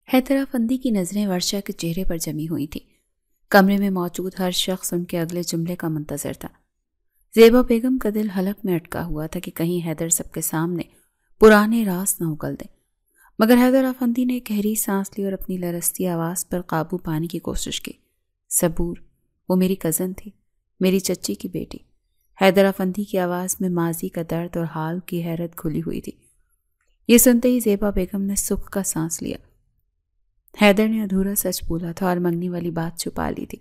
حیدر افندی کی نظریں ورشا کے چہرے پر جمی ہوئی تھی۔ کمرے میں موجود ہر شخص ان کے اگلے جملے کا منتظر تھا۔ زیبا بیگم کا دل حلق میں اٹکا ہوا تھا کہ کہیں حیدر سب کے سامنے پرانے راز نہ اگل دیں، مگر حیدر افندی نے گہری سانس لی اور اپنی لرزتی آواز پر قابو پانے کی کوشش کی۔ صبور، وہ میری کزن تھی، میری چچی کی بیٹی۔ حیدر افندی کی آواز میں ماضی کا درد اور حال کی حیرت کھلی ہوئی تھی۔ یہ سنتے ہی زیبا بیگم نے سکھ کا سانس لیا۔ حیدر نے ادھورا سچ بولا تھا اور منگنی والی بات چھپا لی تھی۔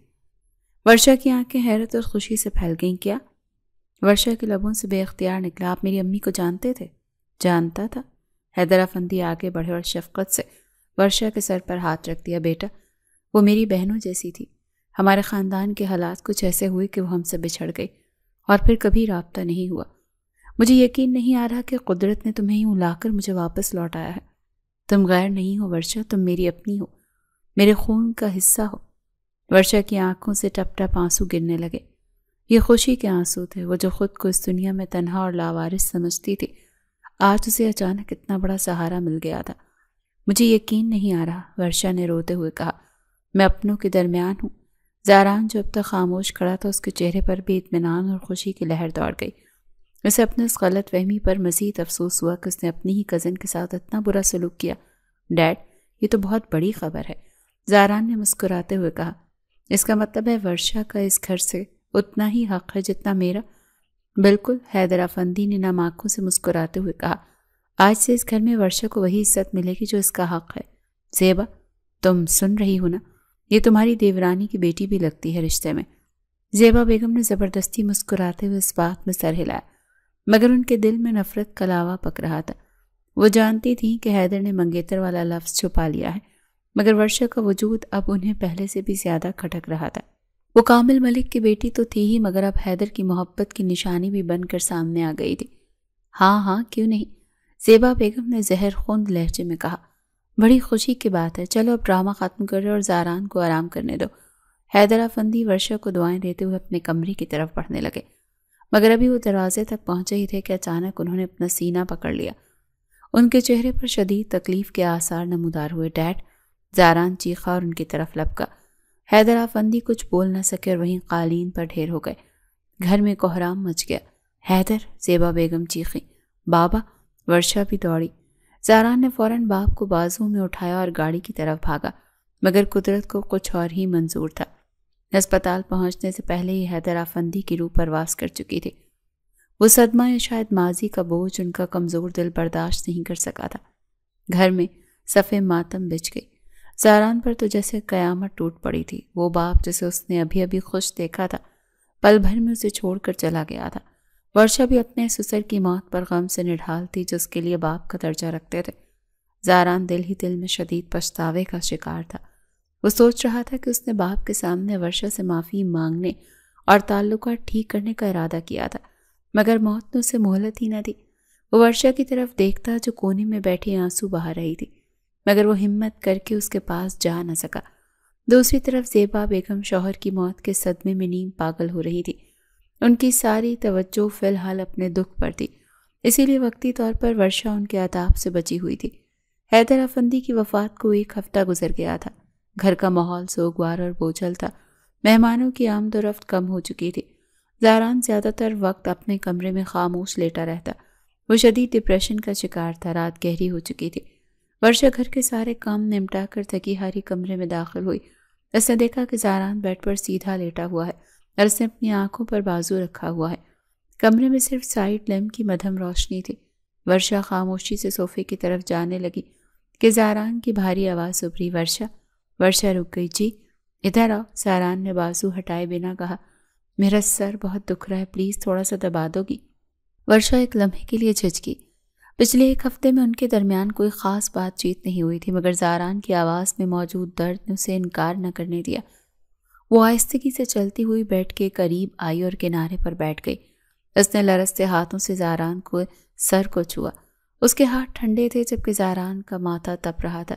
ورشا کی آنکھیں حیرت اور خوشی سے پھیل گئیں۔ کیا؟ ورشا کے لبوں سے بے اختیار نکلا، آپ میری امی کو جانتے تھے؟ جانتا تھا۔ حیدر افندی آگے بڑھے اور شفقت سے ورشا کے سر پر ہاتھ رکھ دیا۔ بیٹا، وہ میری بہنوں جیسی تھی۔ ہمارے خاندان کے حالات کچھ ایسے ہوئے کہ وہ ہم سے بچھڑ گئی اور پھر کبھی رابطہ نہیں ہوا۔ مجھے یقین نہیں آ رہا کہ قدرت نے تمہیں یوں لا کر مجھے واپس لوٹایا ہے۔ تم غیر نہیں ہو ورشا، تم میری اپنی ہو، میرے خون کا حصہ ہو۔ ورشا کی آنکھوں سے ٹپ ٹپ آنسو گرنے لگے۔ یہ خوشی کے آنسو تھے، وہ جو خود کو اس دنیا میں تنہا اور لاوارث سمجھتی تھی۔ آج اسے اچانک اتنا بڑا سہارا مل گیا تھا۔ مجھے یقین نہیں آ رہا، ورشا نے روتے ہوئے کہا۔ میں اپنوں کے درمیان ہوں۔ زاران جو اب تک خاموش کھڑا تھا، اس کے چہرے پر بھی اطمینان اور خوشی کی لہر دوڑ گئی۔ اسے اپنے اس غلط فہمی پر مزید افسوس ہوا کہ اس نے اپنی ہی کزن کے ساتھ اتنا برا سلوک کیا۔ ڈیڈ، یہ تو بہت بڑی خبر ہے، زاران نے مسکراتے ہوئے کہا۔ اس کا مطلب ہے ورشا کا اس گھر سے اتنا ہی حق ہے جتنا میرا؟ بالکل، حیدر افندی نے نم آنکھوں سے مسکراتے ہوئے کہا۔ آج سے اس گھر میں ورشا کو وہی عزت ملے گی جو اس کا حق ہے۔ زیبا، تم سن رہی ہو نا؟ یہ تمہاری دیورانی کی بیٹی بھی لگتی ہے رشتے میں۔ زیبا بیگم نے زبردستی مسکراتے ہوئے اس بات میں سر ہلایا، مگر ان کے دل میں نفرت کا لاوا پک رہا تھا۔ وہ جانتی تھیں کہ حیدر نے منگیتر والا لفظ چھپا لیا ہے، مگر ورشا کا وجود اب انہیں پہلے سے بھی زیادہ کھٹک رہا تھا۔ وہ کامل ملک کی بیٹی تو تھی ہی، مگر اب حیدر کی محبت کی نشانی بھی بن کر سامنے آ گئی تھی۔ ہاں ہاں، کیوں نہیں، زیبا بیگم نے زہر خوند لہجے میں کہا۔ بڑی خوشی کی بات ہے، چلو اب ڈرامہ ختم کرو اور زاران کو آرام کرنے دو۔ حیدر افندی ورشا کو دعائیں دیتے ہوئے اپنے کمرے کی طرف بڑھنے لگے، مگر ابھی وہ دروازے تک پہنچے ہی تھے کہ اچانک انہوں نے اپنا سینہ پکڑ لیا۔ ان کے چہرے پر شدید تکلیف کے آثار نمودار ہوئے۔ ڈیڈ، زاران چیخا اور ان کی طرف لپکا۔ حیدر افندی کچھ بول نہ سکے اور وہیں قالین پر ڈھیر ہو گئے۔ گھر میں کوہرام مچ گیا۔ حیدر، زیبا بیگم چیخیں۔ بابا، ورشا بھی دوڑی۔ زاران نے فوراً باپ کو بازو میں اٹھایا اور گاڑی کی طرف بھاگا، مگر قدرت کو کچھ اور ہی منظور تھا۔ ہسپتال پہنچنے سے پہلے ہی حیدر افندی کی روح پرواز کر چکی تھی۔ وہ صدمہ یا شاید ماضی کا بوجھ ان کا کمزور دل برداشت نہیں کر سکا تھا۔ گھر میں صفے ماتم بچھ گئی۔ زاران پر تو جیسے قیامت ٹوٹ پڑی تھی۔ وہ باپ جسے اس نے ابھی ابھی خوش دیکھا تھا، پل بھر میں اسے چھوڑ کر چلا گیا تھا۔ ورشا بھی اپنے سسر کی موت پر غم سے نڈھال تھی جو اس کے لیے باپ کا درجہ رکھتے تھے۔ زاران دل ہی دل میں شدید پچھتاوے کا شکار تھا۔ وہ سوچ رہا تھا کہ اس نے باپ کے سامنے ورشا سے معافی مانگنے اور تعلقات ٹھیک کرنے کا ارادہ کیا تھا، مگر موت نے اسے مہلت ہی نہ دی۔ وہ ورشا کی طرف دیکھتا جو کونے میں بیٹھی آنسو بہا رہی تھی، مگر وہ ہمت کر کے اس کے پاس جا نہ سکا۔ دوسری طرف زیبا بیگم شوہر کی موت کے صدمے میں نیم پاگل ہو رہی تھی۔ ان کی ساری توجہ فی الحال اپنے دکھ پر تھی، اسی لیے وقتی طور پر ورشا ان کے عذاب سے بچی ہوئی تھی۔ حیدر افندی کی وفات کو 1 ہفتہ گزر گیا تھا۔ گھر کا ماحول سوگوار اور بوجھل تھا۔ مہمانوں کی آمد و رفت کم ہو چکی تھی۔ زاران زیادہ تر وقت اپنے کمرے میں خاموش لیٹا رہتا۔ وہ شدید ڈپریشن کا شکار تھا۔ رات گہری ہو چکی تھی۔ ورشا گھر کے سارے کام نمٹا کر تھکی ہاری کمرے میں داخل ہوئی۔ اس نے دیکھا کہ زاران بیڈ پر سیدھا لیٹا ہوا ہے اور اس نے اپنی آنکھوں پر بازو رکھا ہوا ہے۔ کمرے میں صرف سائیڈ لیمپ کی مدھم روشنی تھی۔ ورشا خاموشی سے صوفے کی طرف جانے لگی کہ زاران کی بھاری آواز ابھری۔ ورشا۔ ورشا رک گئی۔ جی، ادھر آؤ، زاران نے بازو ہٹائے بنا کہا۔ میرا سر بہت دکھ رہا ہے، پلیز تھوڑا سا دبا دو گی؟ ورشا ایک لمحے کے لیے جھجکی۔ پچھلے 1 ہفتے میں ان کے درمیان کوئی خاص بات چیت نہیں ہوئی تھی، مگر زاران کی آواز میں موجود درد نے اسے انکار نہ کرنے دیا۔ وہ آہستگی سے چلتی ہوئی بیڈ کے قریب آئی اور کنارے پر بیٹھ گئی۔ اس نے لرزتے ہاتھوں سے زاران کو سر کو چھوا۔ اس کے ہاتھ ٹھنڈے تھے جبکہ زاران کا ماتھا تپ رہا تھا۔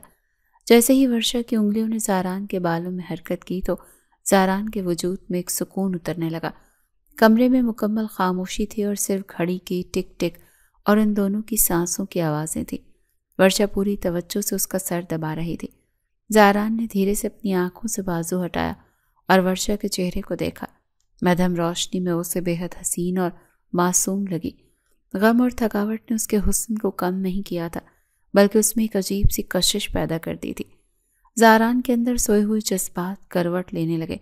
جیسے ہی ورشا کی انگلیوں نے زاران کے بالوں میں حرکت کی تو زاران کے وجود میں ایک سکون اترنے لگا۔ کمرے میں مکمل خاموشی تھی اور صرف گھڑی کی ٹک ٹک اور ان دونوں کی سانسوں کی آوازیں تھیں۔ ورشا پوری توجہ سے اس کا سر دبا رہی تھی۔ زاران نے دھیرے سے اپنی آنکھوں سے بازو ہٹایا اور ورشا کے چہرے کو دیکھا۔ مدھم روشنی میں اسے بے حد حسین اور معصوم لگی۔ غم اور تھکاوٹ نے اس کے حسن کو کم نہیں کیا تھا، بلکہ اس میں ایک عجیب سی کشش پیدا کر دی تھی۔ زاران کے اندر سوئے ہوئے جذبات کروٹ لینے لگے۔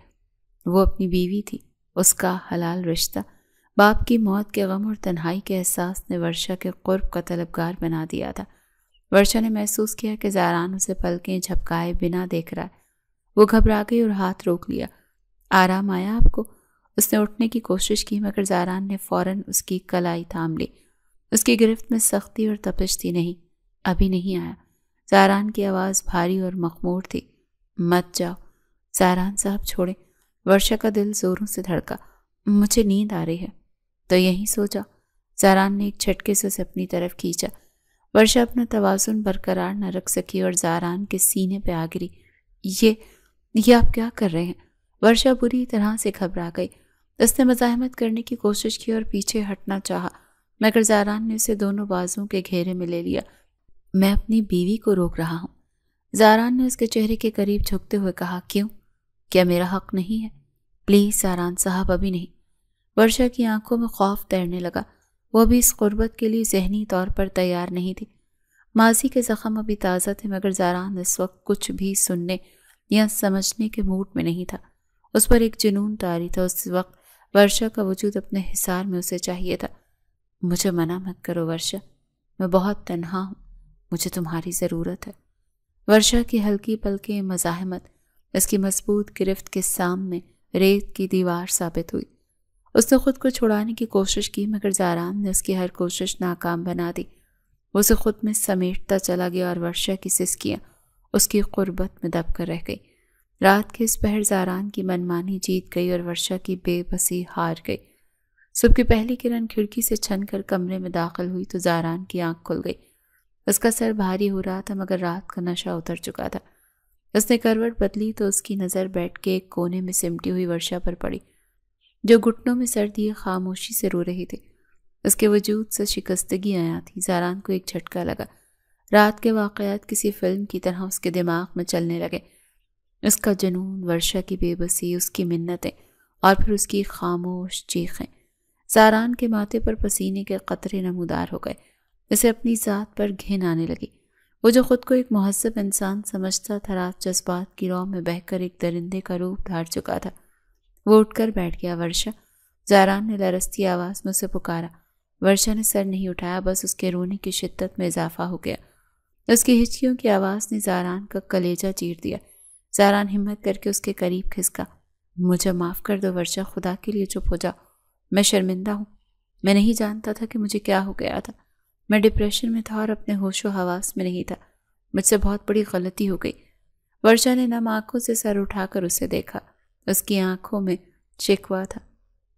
وہ اپنی بیوی تھی، اس کا حلال رشتہ۔ باپ کی موت کے غم اور تنہائی کے احساس نے ورشا کے قرب کا طلبگار بنا دیا تھا۔ ورشا نے محسوس کیا کہ زاران اسے پلکیں جھپکائے بنا دیکھ رہا ہے۔ وہ گھبرا گئی اور ہاتھ روک لیا۔ آرام آیا آپ کو؟ اس نے اٹھنے کی کوشش کی، مگر زاران نے فوراً اس کی کلائی تھام لی۔ اس کی گرفت میں سختی اور تپش تھی۔ نہیں، ابھی نہیں آیا۔ زاران کی آواز بھاری اور مخمور تھی۔ مت جاؤ زاران صاحب، چھوڑیں۔ ورشا کا دل زوروں سے دھڑکا۔ مجھے نیند آ رہی ہے۔ تو یہیں سو جا۔ زاران نے ایک جھٹکے سے اسے اپنی طرف کھینچا۔ ورشا اپنا توازن برقرار نہ رکھ سکی اور زاران کے سینے پہ آ گری۔ یہ آپ کیا کر رہے ہیں؟ ورشا بری طرح سے گھبرا گئی۔ اس نے مزاحمت کرنے کی کوشش کی اور پیچھے ہٹنا چاہا، مگر زاران نے اسے دونوں بازوؤں کے گھیرے میں لے لیا۔ میں اپنی بیوی کو روک رہا ہوں۔ زاران نے اس کے چہرے کے قریب جھکتے ہوئے کہا۔ کیوں؟ کیا میرا حق نہیں ہے؟ پلیز زاران صاحب، ابھی نہیں۔ ورشا کی آنکھوں میں خوف تیرنے لگا۔ وہ ابھی اس قربت کے لیے ذہنی طور پر تیار نہیں تھی۔ ماضی کے زخم ابھی تازہ تھے، مگر زاران اس وقت کچھ بھی سننے یا سمجھنے کے موڈ میں نہیں تھا۔ اس پر ایک جنون طاری تھا۔ اس وقت ورشا کا وجود اپنے حصار میں اسے چاہیے تھا۔ مجھے منع مت کرو ورشا، میں بہت تنہا ہوں، مجھے تمہاری ضرورت ہے۔ ورشا کی ہلکی پلکیں مزاحمت اس کی مضبوط گرفت کے سامنے ریت کی دیوار ثابت ہوئی۔ اس نے خود کو چھڑانے کی کوشش کی، مگر زاران نے اس کی ہر کوشش ناکام بنا دی۔ وہ اسے خود میں سمیٹتا چلا گیا اور ورشا کی سسکیاں اس کی قربت میں دب کر رہ گئی۔ رات کے اس پہر زاران کی منمانی جیت گئی اور ورشا کی بے بسی ہار گئی۔ صبح کی پہلی کرن کھڑکی سے چھن کر کمرے میں داخل ہوئی تو زاران کی آنکھ کھل گئی۔ اس کا سر بھاری ہو رہا تھا، مگر رات کا نشہ اتر چکا تھا۔ اس نے کروٹ بدلی تو اس کی نظر بیٹھ کے ایک کونے میں سمٹی ہوئی ورشا پر پڑی، جو گھٹنوں میں سر دیے خاموشی سے رو رہی تھی۔ اس کے وجود سے شکستگی آیا تھی۔ زاران کو ایک جھٹکا لگا۔ رات کے واقعات کسی فلم کی طرح اس کے دماغ میں چلنے لگے۔ اس کا جنون، ورشا کی بے بسی، اس کی منتیں اور پھر اس کی خاموش چیخیں۔ زاران کے ماتھے پر پسینے کے قطرے نمودار ہو گئے۔ اسے اپنی ذات پر گھن آنے لگی۔ وہ جو خود کو ایک مہذب انسان سمجھتا تھا، رات جذبات کی رو میں بہہ کر ایک درندے کا روپ دھار چکا تھا۔ وہ اٹھ کر بیٹھ گیا۔ ورشا، زاران نے لرزتی آواز میں اسے پکارا۔ ورشا نے سر نہیں اٹھایا، بس اس کے رونے کی شدت میں اضافہ ہو گیا۔ اس کی ہچکیوں کی آواز نے زاران کا کلیجہ چیر دیا۔ زاران ہمت کر کے اس کے قریب کھسکا۔ مجھے معاف کر دو ورشا، خدا کے لیے چپ ہو جاؤ۔ میں شرمندہ ہوں۔ میں نہیں جانتا تھا کہ مجھے کیا ہو گیا تھا۔ میں ڈپریشن میں تھا اور اپنے ہوش و حواس میں نہیں تھا۔ مجھ سے بہت بڑی غلطی ہو گئی۔ ورشا نے نم آنکھوں سے سر اٹھا کر اسے دیکھا۔ اس کی آنکھوں میں شکوہ تھا۔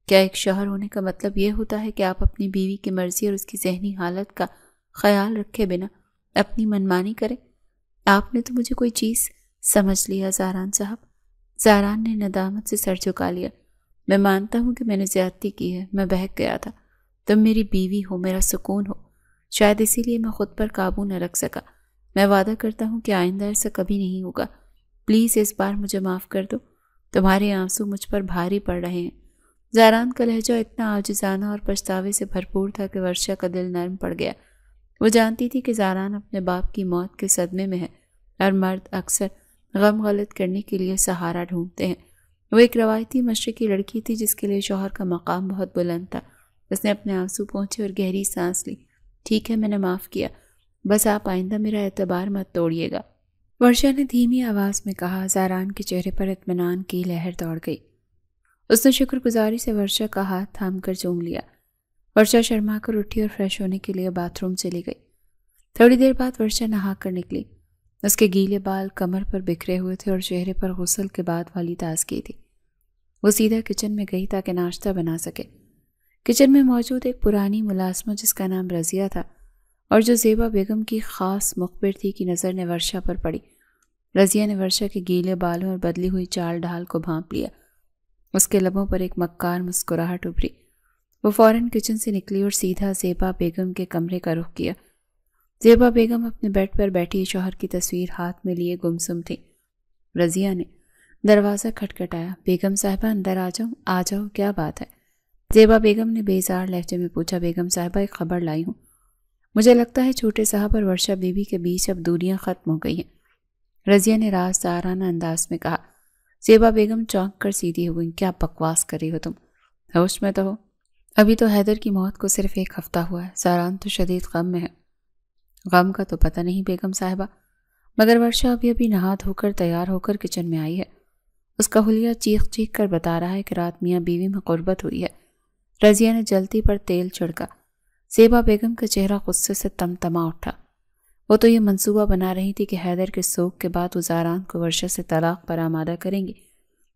کیا ایک شوہر ہونے کا مطلب یہ ہوتا ہے کہ آپ اپنی بیوی کی مرضی اور اس کی ذہنی حالت کا خیال رکھے بنا اپنی منمانی کریں؟ آپ نے تو مجھے کوئی چیز سمجھ لیا زاران صاحب۔ زاران نے ندامت سے سر جھکا لیا۔ میں مانتا ہوں کہ میں نے زیادتی کی ہے، میں بہک گیا تھا۔ تم میری بیوی ہو، میرا سکون ہو، شاید اسی لیے میں خود پر قابو نہ رکھ سکا۔ میں وعدہ کرتا ہوں کہ آئندہ ایسا کبھی نہیں ہوگا۔ پلیز اس بار مجھے معاف کر دو۔ تمہارے آنسو مجھ پر بھاری پڑ رہے ہیں۔ زاران کا لہجہ اتنا عاجزانہ اور پچھتاوے سے بھرپور تھا کہ ورشا کا دل نرم پڑ گیا۔ وہ جانتی تھی کہ زاران اپنے باپ کی موت کے صدمے میں ہے اور مرد اکثر غم غلط کرنے کے لیے سہارا ڈھونڈتے ہیں۔ وہ ایک روایتی مشرقی لڑکی تھی جس کے لیے شوہر کا مقام بہت بلند تھا۔ اس نے اپنے آنسو پونچھے اور گہری سانس لی۔ ٹھیک ہے، میں نے معاف کیا، بس آپ آئندہ میرا اعتبار مت توڑیے گا، ورشا نے دھیمی آواز میں کہا۔ زاران کے چہرے پر اطمینان کی لہر دوڑ گئی۔ اس نے شکر گزاری سے ورشا کا ہاتھ تھام کر چوم لیا۔ ورشا شرما کر اٹھی اور فریش ہونے کے لیے باتھ روم چلی گئی۔ تھوڑی دیر بعد ورشا نہا کر نکلی۔ اس کے گیلے بال کمر پر بکھرے ہوئے تھے اور چہرے پر غسل کے بعد والی تازگی تھی۔ وہ سیدھا کچن میں گئی تاکہ ناشتہ بنا سکے۔ کچن میں موجود ایک پرانی ملازمہ جس کا نام رضیہ تھا اور جو زیبا بیگم کی خاص مخبر تھی کی نظر نے ورشا پر پڑی۔ رضیہ نے ورشا کے گیلے بالوں اور بدلی ہوئی چال ڈھال کو بھانپ لیا۔ اس کے لبوں پر ایک مکار مسکراہٹ ابھری۔ وہ فوراً کچن سے نکلی اور سیدھا زیبا بیگم کے کمرے کا رخ کیا۔ زیبا بیگم اپنے بیڈ پر بیٹھی شوہر کی تصویر ہاتھ میں لیے گمسم تھی۔ رضیہ نے دروازہ کھٹکھٹایا۔ بیگم صاحبہ اندر آ جاؤ، کیا بات ہے؟ زیبا بیگم نے بیزار لہجے میں پوچھا۔ بیگم صاحبہ ایک خبر لائی ہوں، مجھے لگتا ہے چھوٹے صاحب اور ورشا بیوی کے بیچ اب دوریاں ختم ہو گئی ہیں، رضیہ نے رازدارانہ انداز میں کہا۔ زیبا بیگم چونک کر سیدھی ہو گئی۔ کیا بکواس کری ہو تم؟ ہوش میں تو ہو؟ ابھی تو حیدر کی موت کو صرف 1 ہفتہ ہوا ہے، زاران تو شدید غم میں ہے۔ غم کا تو پتہ نہیں بیگم صاحبہ، مگر ورشا ابھی نہا دھو کر تیار ہو کر کچن میں آئی ہے، اس کا حلیہ چیخ چیخ کر بتا رہا ہے کہ رات میاں بیوی میں قربت ہوئی ہے۔ رضیہ نے جلتی پر تیل چھڑکا۔ زیبا بیگم کا چہرہ غصے سے تمتما اٹھا۔ وہ تو یہ منصوبہ بنا رہی تھی کہ حیدر کے سوگ کے بعد وہ زاران کو ورشا سے طلاق پر آمادہ کریں گی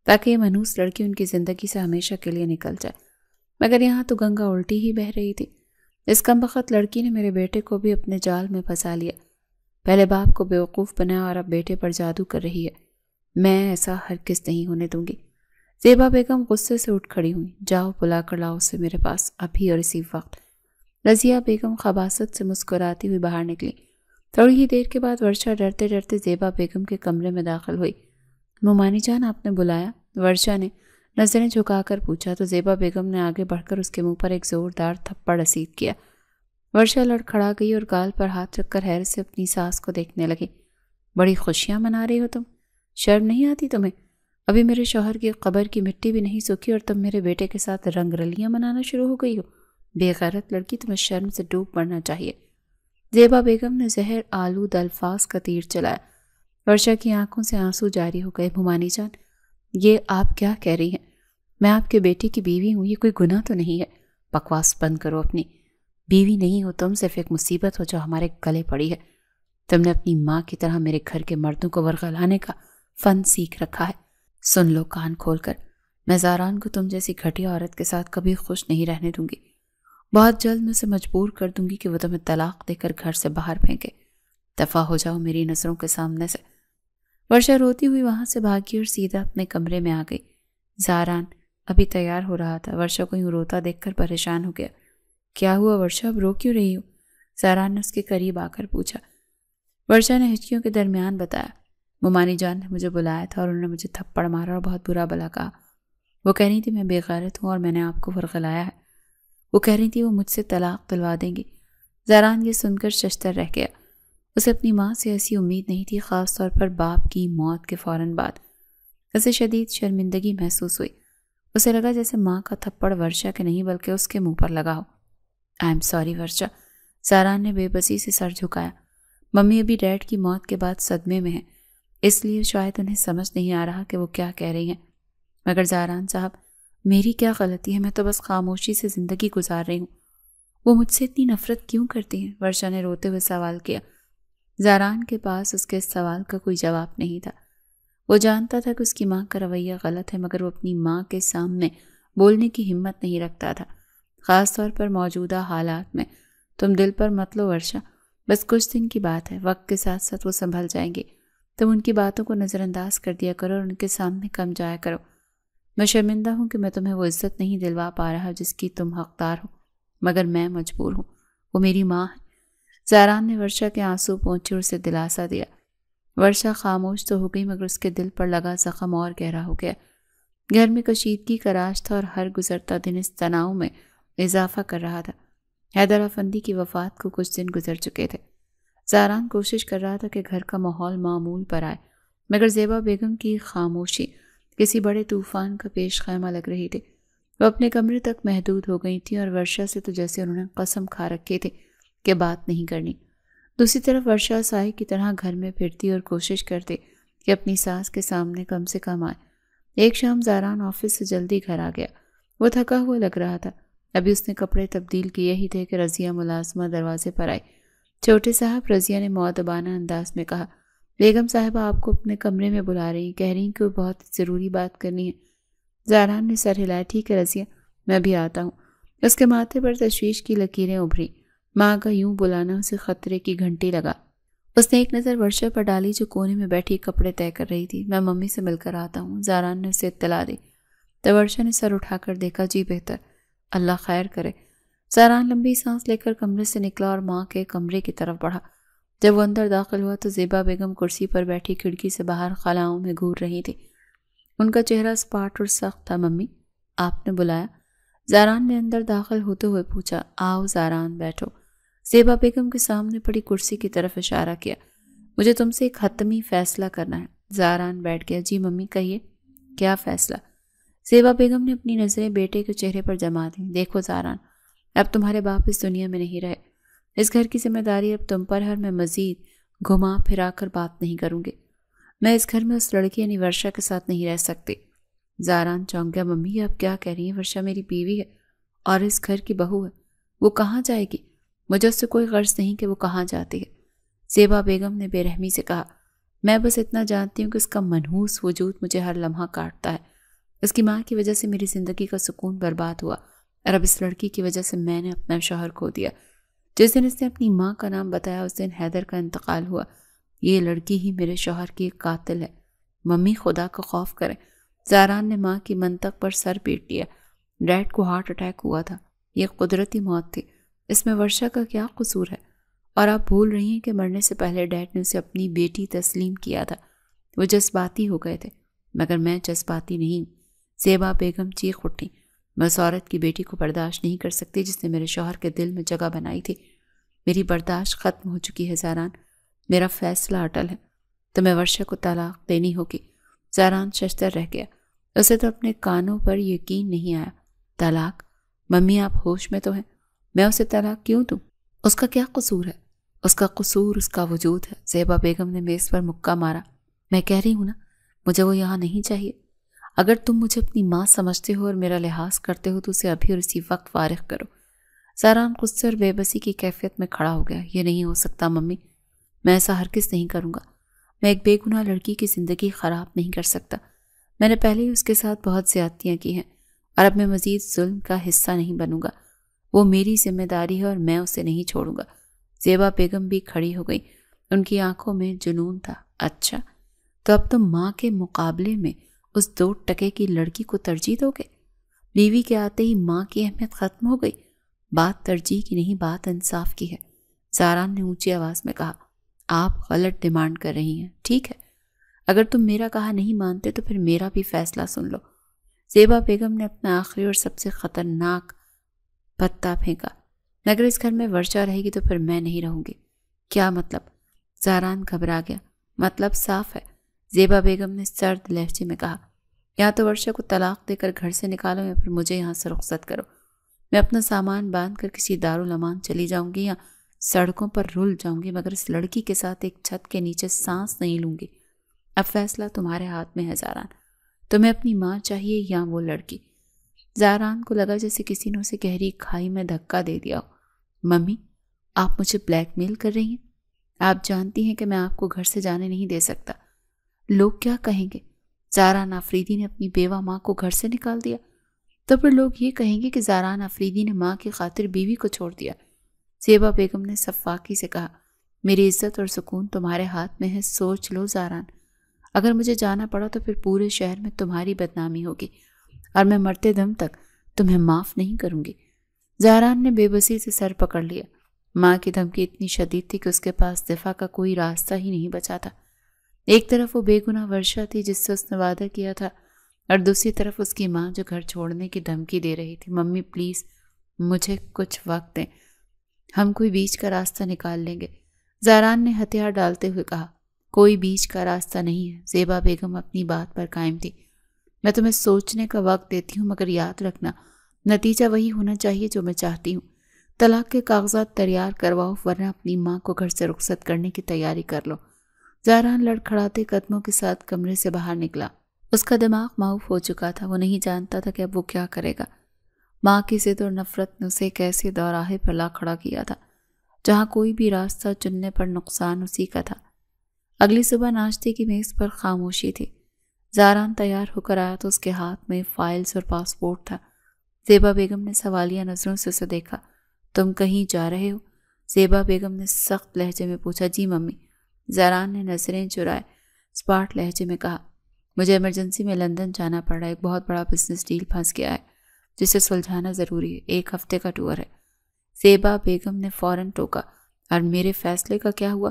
تاکہ یہ منحوس لڑکی ان کی زندگی سے ہمیشہ کے لیے نکل جائے، مگر یہاں تو گنگا الٹی ہی بہہ رہی تھی۔ اس کمبخت لڑکی نے میرے بیٹے کو بھی اپنے جال میں پھنسا لیا، پہلے باپ کو بیوقوف بنایا اور اب بیٹے پر جادو کر رہی ہے۔ میں ایسا ہرگز نہیں ہونے دوں گی۔ زیبا بیگم غصے سے اٹھ کھڑی ہوئی۔ جاؤ بلا کر لاؤ اسے میرے پاس، ابھی اور اسی وقت۔ رضیہ بیگم خباثت سے مسکراتی ہوئی باہر نکلی۔ تھوڑی ہی دیر کے بعد ورشا ڈرتے ڈرتے زیبا بیگم کے کمرے میں داخل ہوئی۔ مومانی جان، آپ نے بلایا؟ ورشا نے نظریں جھکا کر پوچھا تو زیبا بیگم نے آگے بڑھ کر اس کے منہ پر ایک زوردار تھپڑ رسید کیا۔ ورشا لڑکھڑا گئی اور گال پر ہاتھ رکھ کر حیرت سے اپنی ساس کو دیکھنے لگی۔ بڑی خوشیاں منا رہی ہو تم، شرم نہیں آتی تمہیں؟ ابھی میرے شوہر کی قبر کی مٹی بھی نہیں سوکھی اور تم میرے بیٹے کے ساتھ رنگ رلیاں منانا شروع ہو گئی ہو؟ بے غیرت لڑکی، تمہیں شرم سے ڈوب مرنا چاہیے۔ زیبا بیگم نے زہر آلود الفاظ کا تیر چلایا۔ ورشا کی آنکھوں سے آنسو جاری ہو گئے۔ مومانی جان، یہ آپ کیا کہہ رہی ہیں؟ میں آپ کے بیٹے کی بیوی ہوں، یہ کوئی گناہ تو نہیں ہے۔ بکواس بند کرو اپنی۔ بیوی نہیں ہو تم، صرف ایک مصیبت ہو جو ہمارے گلے پڑی ہے۔ تم نے اپنی ماں کی طرح میرے گھر کے مردوں کو ورغلانے کا فن سیکھ رکھا ہے۔ سن لو کان کھول کر، میں زاران کو تم جیسی گھٹیا عورت کے ساتھ کبھی خوش نہیں رہنے دوں گی۔ بہت جلد میں اسے مجبور کر دوں گی کہ وہ تمہیں طلاق دے کر گھر سے باہر پھینکے۔ دفع ہو جاؤ میری نظروں کے سامنے سے۔ ورشا روتی ہوئی وہاں سے بھاگی اور سیدھا اپنے کمرے میں آ گئی۔ زاران ابھی تیار ہو رہا تھا۔ ورشا کو یوں روتا دیکھ کر پریشان ہو گیا۔ کیا ہوا ورشا، اب رو کیوں رہی ہو؟ زاران نے اس کے قریب آ کر پوچھا۔ ورشا نے ہچکیوں کے درمیان بتایا، مومانی جان نے مجھے بلایا تھا اور انہوں نے مجھے تھپڑ مارا اور بہت برا بلا کہا۔ وہ کہہ رہی تھی میں بے غیرت ہوں اور میں نے آپ کو ورغلایا ہے۔ وہ کہہ رہی تھی وہ مجھ سے طلاق دلوا دیں گی۔ زاران یہ سن کر ششدر رہ گیا۔ اسے اپنی ماں سے ایسی امید نہیں تھی، خاص طور پر باپ کی موت کے فوراً بعد۔ اسے شدید شرمندگی محسوس ہوئی۔ اسے لگا جیسے ماں کا تھپڑ ورشا کے نہیں بلکہ اس کے منہ پر لگا ہو۔ آئی ایم سوری ورشا، زاران نے بے بسی سے سر جھکایا۔ ممی ابھی ڈیڈ کی موت کے بعد صدمے میں ہیں، اس لیے شاید انہیں سمجھ نہیں آ رہا کہ وہ کیا کہہ رہی ہیں۔ مگر زاران صاحب، میری کیا غلطی ہے؟ میں تو بس خاموشی سے زندگی گزار رہی ہوں۔ وہ مجھ سے اتنی نفرت کیوں کرتی ہیں؟ ورشا نے روتے ہوئے سوال کیا۔ زاران کے پاس اس کے اس سوال کا کوئی جواب نہیں تھا۔ وہ جانتا تھا کہ اس کی ماں کا رویہ غلط ہے، مگر وہ اپنی ماں کے سامنے بولنے کی ہمت نہیں رکھتا تھا، خاص طور پر موجودہ حالات میں۔ تم دل پر مت لو ورشا، بس کچھ دن کی بات ہے، وقت کے ساتھ ساتھ وہ سنبھل جائیں گے۔ تم ان کی باتوں کو نظر انداز کر دیا کرو اور ان کے سامنے کم جایا کرو۔ میں شرمندہ ہوں کہ میں تمہیں وہ عزت نہیں دلوا پا رہا جس کی تم حقدار ہو، مگر میں مجبور ہوں، وہ میری ماں ہے۔ زاران نے ورشا کے آنسو پونچھے اور اسے دلاسا دیا۔ ورشا خاموش تو ہو گئی مگر اس کے دل پر لگا زخم اور گہرا ہو گیا۔ گھر میں کشیدگی کا راج تھا اور ہر گزرتا دن اس تناؤ میں اضافہ کر رہا تھا۔ حیدر افندی کی وفات کو کچھ دن گزر چکے تھے۔ زاران کوشش کر رہا تھا کہ گھر کا ماحول معمول پر آئے، مگر زیبا بیگم کی خاموشی کسی بڑے طوفان کا پیش خیمہ لگ رہی تھی۔ وہ اپنے کمرے تک محدود ہو گئی تھی اور ورشا سے تو جیسے انہوں نے قسم کھا رکھی تھی کہ بات نہیں کرنی۔ دوسری طرف ورشا سائے کی طرح گھر میں پھرتی اور کوشش کرتی کہ اپنی ساس کے سامنے کم سے کم آئے۔ ایک شام زاران آفس سے جلدی گھر آ گیا۔ وہ تھکا ہوا لگ رہا تھا۔ ابھی اس نے کپڑے تبدیل کیے ہی تھے کہ رضیہ ملازمہ دروازے پر آئی۔ چھوٹے صاحب، رضیہ نے مؤدبانہ انداز میں کہا، بیگم صاحبہ آپ کو اپنے کمرے میں بلا رہی ہیں، کہہ رہی ہیں کہ وہ بہت ضروری بات کرنی ہے۔ زاران نے سر ہلایا، ٹھیک ہے رضیہ، میں بھی آتا ہوں۔ اس کے ماتھے پر تشویش کی لکیریں ابھری۔ ماں کا یوں بلانا اسے خطرے کی گھنٹی لگا۔ اس نے ایک نظر ورشا پر ڈالی جو کونے میں بیٹھی کپڑے طے کر رہی تھی۔ میں ممی سے مل کر آتا ہوں، زاران نے اسے اطلاع دی۔ تو ورشا نے سر اٹھا کر دیکھا، جی بہتر، اللہ خیر کرے۔ زاران لمبی سانس لے کر کمرے سے نکلا اور ماں کے کمرے کی طرف بڑھا۔ جب وہ اندر داخل ہوا تو زیبا بیگم کرسی پر بیٹھی کھڑکی سے باہر خلاؤں میں گھور رہی تھی۔ ان کا چہرہ سپاٹ اور سخت تھا۔ ممی، آپ نے بلایا؟ زاران نے اندر داخل ہوتے ہوئے پوچھا۔ آؤ زاران، بیٹھو۔ زیبا بیگم کے سامنے پڑی کرسی کی طرف اشارہ کیا۔ مجھے تم سے ایک حتمی فیصلہ کرنا ہے۔ زاران بیٹھ گیا۔ جی ممی، کہیے، کیا فیصلہ؟ زیبا بیگم نے اپنی نظریں بیٹے کے چہرے پر جما دیں۔ دیکھو زاران، اب تمہارے باپ اس دنیا میں نہیں رہے۔ اس گھر کی ذمہ داری اب تم پر ہے اور میں مزید گھما پھرا کر بات نہیں کروں گی۔ میں اس گھر میں اس لڑکی یعنی ورشا کے ساتھ نہیں رہ سکتی۔ زاران چونک گیا۔ ممی، آپ کیا کہہ رہی ہیں؟ ورشا میری بیوی ہے اور اس گھر کی بہو ہے۔ وہ کہاں جائے گی؟ مجھے اس سے کوئی غرض نہیں کہ وہ کہاں جاتی ہے۔ زیبا بیگم نے بے رحمی سے کہا۔ میں بس اتنا جانتی ہوں کہ اس کا منحوس وجود مجھے ہر لمحہ کاٹتا ہے۔ اس کی ماں کی وجہ سے میری زندگی کا سکون برباد ہوا اور اب اس لڑکی کی وجہ سے میں نے اپنا شوہر کھو دیا۔ جس دن اس نے اپنی ماں کا نام بتایا اس دن حیدر کا انتقال ہوا۔ یہ لڑکی ہی میرے شوہر کی ایک قاتل ہے۔ ممی، خدا کا خوف کریں۔ زاران نے ماں کی منطق پر سر پیٹ لیا۔ ڈیڈ کو ہارٹ اٹیک ہوا تھا۔ یہ قدرتی موت تھی۔ اس میں ورشا کا کیا قصور ہے؟ اور آپ بھول رہی ہیں کہ مرنے سے پہلے ڈیڈ نے اسے اپنی بیٹی تسلیم کیا تھا۔ وہ جذباتی ہو گئے تھے، مگر میں جذباتی نہیں ہوں۔ زیبا بیگم چیخ اٹھی۔ میں اس عورت کی بیٹی کو برداشت نہیں کر سکتی جس نے میرے شوہر کے دل میں جگہ بنائی تھی۔ میری برداشت ختم ہو چکی ہے زاران۔ میرا فیصلہ اٹل ہے۔ تمہیں ورشا کو طلاق دینی ہوگی۔ زاران ششدر رہ گیا۔ اسے تو اپنے کانوں پر یقین نہیں آیا۔ طلاق؟ ممی، آپ ہوش میں تو ہیں؟ میں اسے طلاق کیوں دوں؟ اس کا کیا قصور ہے؟ اس کا قصور اس کا وجود ہے۔ زیبا بیگم نے میز پر مکہ مارا۔ میں کہہ رہی ہوں نا، مجھے وہ یہاں نہیں چاہیے۔ اگر تم مجھے اپنی ماں سمجھتے ہو اور میرا لحاظ کرتے ہو تو اسے ابھی اور اسی وقت فارغ کرو۔ زاران غصے اور بے بسی کی کیفیت میں کھڑا ہو گیا۔ یہ نہیں ہو سکتا ممی، میں ایسا ہرگز نہیں کروں گا۔ میں ایک بے گناہ لڑکی کی زندگی خراب نہیں کر سکتا۔ میں نے پہلے ہی اس کے ساتھ بہت زیادتیاں کی ہیں اور اب میں مزید ظلم کا حصہ نہیں بنوں گا۔ وہ میری ذمہ داری ہے اور میں اسے نہیں چھوڑوں گا۔ زیبا بیگم بھی کھڑی ہو گئی۔ ان کی آنکھوں میں جنون تھا۔ اچھا، تو اب تم ماں کے مقابلے میں اس 2 ٹکے کی لڑکی کو ترجیح دو گے؟ بیوی کے آتے ہی ماں کی اہمیت ختم ہو گئی۔ بات ترجیح کی نہیں، بات انصاف کی ہے۔ زاران نے اونچی آواز میں کہا۔ آپ غلط ڈیمانڈ کر رہی ہیں۔ ٹھیک ہے، اگر تم میرا کہا نہیں مانتے تو پھر میرا بھی فیصلہ سن لو۔ زیبا بیگم نے اپنا آخری اور سب سے خطرناک پتا پھینکا۔ اگر اس گھر میں ورشا رہے گی تو پھر میں نہیں رہوں گی۔ کیا مطلب؟ زاران گھبرا گیا۔ مطلب صاف ہے، زیبا بیگم نے سرد لہجے میں کہا۔ یا تو ورشا کو طلاق دے کر گھر سے نکالو یا پھر مجھے یہاں سے رخصت کرو۔ میں اپنا سامان باندھ کر کسی دارالامان چلی جاؤں گی یا سڑکوں پر رول جاؤں گی، مگر اس لڑکی کے ساتھ ایک چھت کے نیچے سانس نہیں لوں گی۔ اب فیصلہ تمہارے ہاتھ میں ہے زاران۔ تمہیں اپنی ماں چاہیے یا وہ لڑکی؟ زاران کو لگا جیسے کسی نے اسے گہری کھائی میں دھکا دے دیا ہو۔ ممی، آپ مجھے بلیک میل کر رہی ہیں؟ آپ جانتی ہیں کہ میں آپ کو گھر سے جانے نہیں دے سکتا۔ لوگ کیا کہیں گے؟ زاران آفریدی نے اپنی بیوہ ماں کو گھر سے نکال دیا؟ تو پھر لوگ یہ کہیں گے کہ زاران آفریدی نے ماں کی خاطر بیوی کو چھوڑ دیا۔ زیبا بیگم نے صفاقی سے کہا۔ میری عزت اور سکون تمہارے ہاتھ میں ہے، سوچ لو زاران۔ اگر مجھے جانا پڑا تو پھر پورے شہر میں تمہاری بدنامی ہوگی اور میں مرتے دم تک تمہیں معاف نہیں کروں گی۔ زاران نے بے بسی سے سر پکڑ لیا۔ ماں کی دھمکی اتنی شدید تھی کہ اس کے پاس دفاع کا کوئی راستہ ہی نہیں بچا تھا۔ ایک طرف وہ بے گناہ ورشا تھی جس سے اس نے وعدہ کیا تھا، اور دوسری طرف اس کی ماں جو گھر چھوڑنے کی دھمکی دے رہی تھی۔ ممی پلیز مجھے کچھ وقت دیں، ہم کوئی بیچ کا راستہ نکال لیں گے، زاران نے ہتھیار ڈالتے ہوئے کہا۔ کوئی بیچ کا راستہ نہیں ہے۔ زیبا بیگم اپنی بات پر قائم تھی۔ میں تمہیں سوچنے کا وقت دیتی ہوں، مگر یاد رکھنا نتیجہ وہی ہونا چاہیے جو میں چاہتی ہوں۔ طلاق کے کاغذات تیار کرواؤ ورنہ اپنی ماں کو گھر سے رخصت کرنے کی تیاری کر لو۔ زاران لڑکھڑاتے قدموں کے ساتھ کمرے سے باہر نکلا۔ اس کا دماغ معاف ہو چکا تھا۔ وہ نہیں جانتا تھا کہ اب وہ کیا کرے گا۔ ماں کی ضد اور نفرت نے اسے ایک ایسے دوراہے پر لا کھڑا کیا تھا جہاں کوئی بھی راستہ چننے پر نقصان اسی کا تھا۔ اگلی صبح ناشتے کی میز پر خاموشی تھی۔ زاران تیار ہو کر آیا تو اس کے ہاتھ میں فائلز اور پاسپورٹ تھا۔ زیبا بیگم نے سوالیہ نظروں سے اسے دیکھا۔ تم کہیں جا رہے ہو؟ زیبا بیگم نے سخت لہجے میں پوچھا۔ جی ممی۔ زاران نے نظریں چرائے سپاٹ لہجے میں کہا۔ مجھے ایمرجنسی میں لندن جانا پڑ رہا ہے۔ ایک بہت بڑا بزنس ڈیل پھنس گیا ہے جسے سلجھانا ضروری ہے۔ 1 ہفتے کا ٹور ہے۔ زیبا بیگم نے فوراً ٹوکا۔ اور میرے فیصلے کا کیا ہوا؟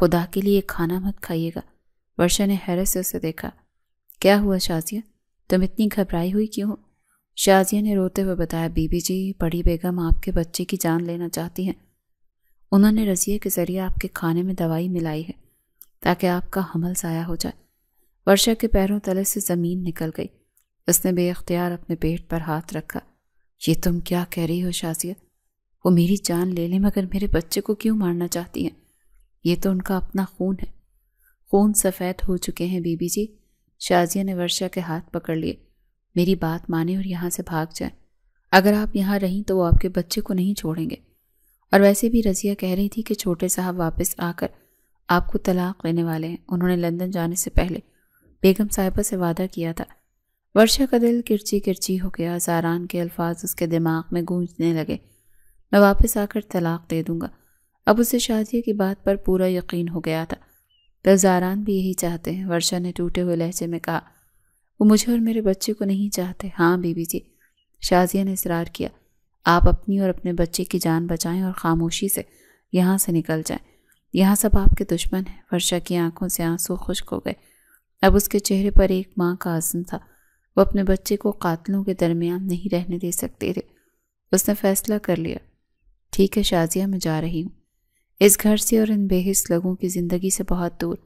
خدا کے لیے کھانا مت کھائیے گا۔ ورشا نے حیرت سے اسے دیکھا۔ کیا ہوا شازیہ، تم اتنی گھبرائی ہوئی کیوں ہو؟ شازیہ نے روتے ہوئے بتایا، بی بی جی، بڑی بیگم آپ کے بچے کی جان لینا چاہتی ہیں۔ انہوں نے رضیہ کے ذریعے آپ کے کھانے میں دوائی ملائی ہے تاکہ آپ کا حمل ضائع ہو جائے۔ ورشا کے پیروں تلے سے زمین نکل گئی۔ اس نے بے اختیار اپنے پیٹ پر ہاتھ رکھا۔ یہ تم کیا کہہ رہی ہو شازیہ؟ وہ میری جان لے لیں مگر میرے بچے کو کیوں مارنا چاہتی ہیں؟ یہ تو ان کا اپنا خون ہے۔ خون سفید ہو چکے ہیں بی بی جی۔ شازیہ نے ورشا کے ہاتھ پکڑ لیے۔ میری بات مانیں اور یہاں سے بھاگ جائیں۔ اگر آپ یہاں رہیں تو وہ آپ کے بچے کو نہیں چھوڑیں گے۔ اور ویسے بھی رضیہ کہہ رہی تھی کہ چھوٹے صاحب واپس آ کر آپ کو طلاق لینے والے ہیں۔ انہوں نے لندن جانے سے پہلے بیگم صاحبہ سے وعدہ کیا تھا۔ ورشا کا دل کرچی کرچی ہو گیا۔ زاران کے الفاظ اس کے دماغ میں گونجنے لگے۔ میں واپس آ کر طلاق دے دوں گا۔ اب اسے شازیہ کی بات پر پورا یقین ہو گیا تھا۔ تو زاران بھی یہی چاہتے ہیں، ورشا نے ٹوٹے ہوئے لہجے میں کہا۔ وہ مجھے اور میرے بچے کو نہیں چاہتے۔ ہاں بی بی جی، شازیہ نے اصرار کیا۔ آپ اپنی اور اپنے بچے کی جان بچائیں اور خاموشی سے یہاں سے نکل جائیں۔ یہاں سب آپ کے دشمن ہیں۔ ورشا کی آنکھوں سے آنسو خشک ہو گئے۔ اب اس کے چہرے پر ایک ماں کا عزم تھا۔ وہ اپنے بچے کو قاتلوں کے درمیان نہیں رہنے دے سکتے تھے۔ اس نے فیصلہ کر لیا۔ ٹھیک ہے شازیہ، میں جا رہی ہوں، اس گھر سے اور ان بے حس لوگوں کی زندگی سے بہت دور۔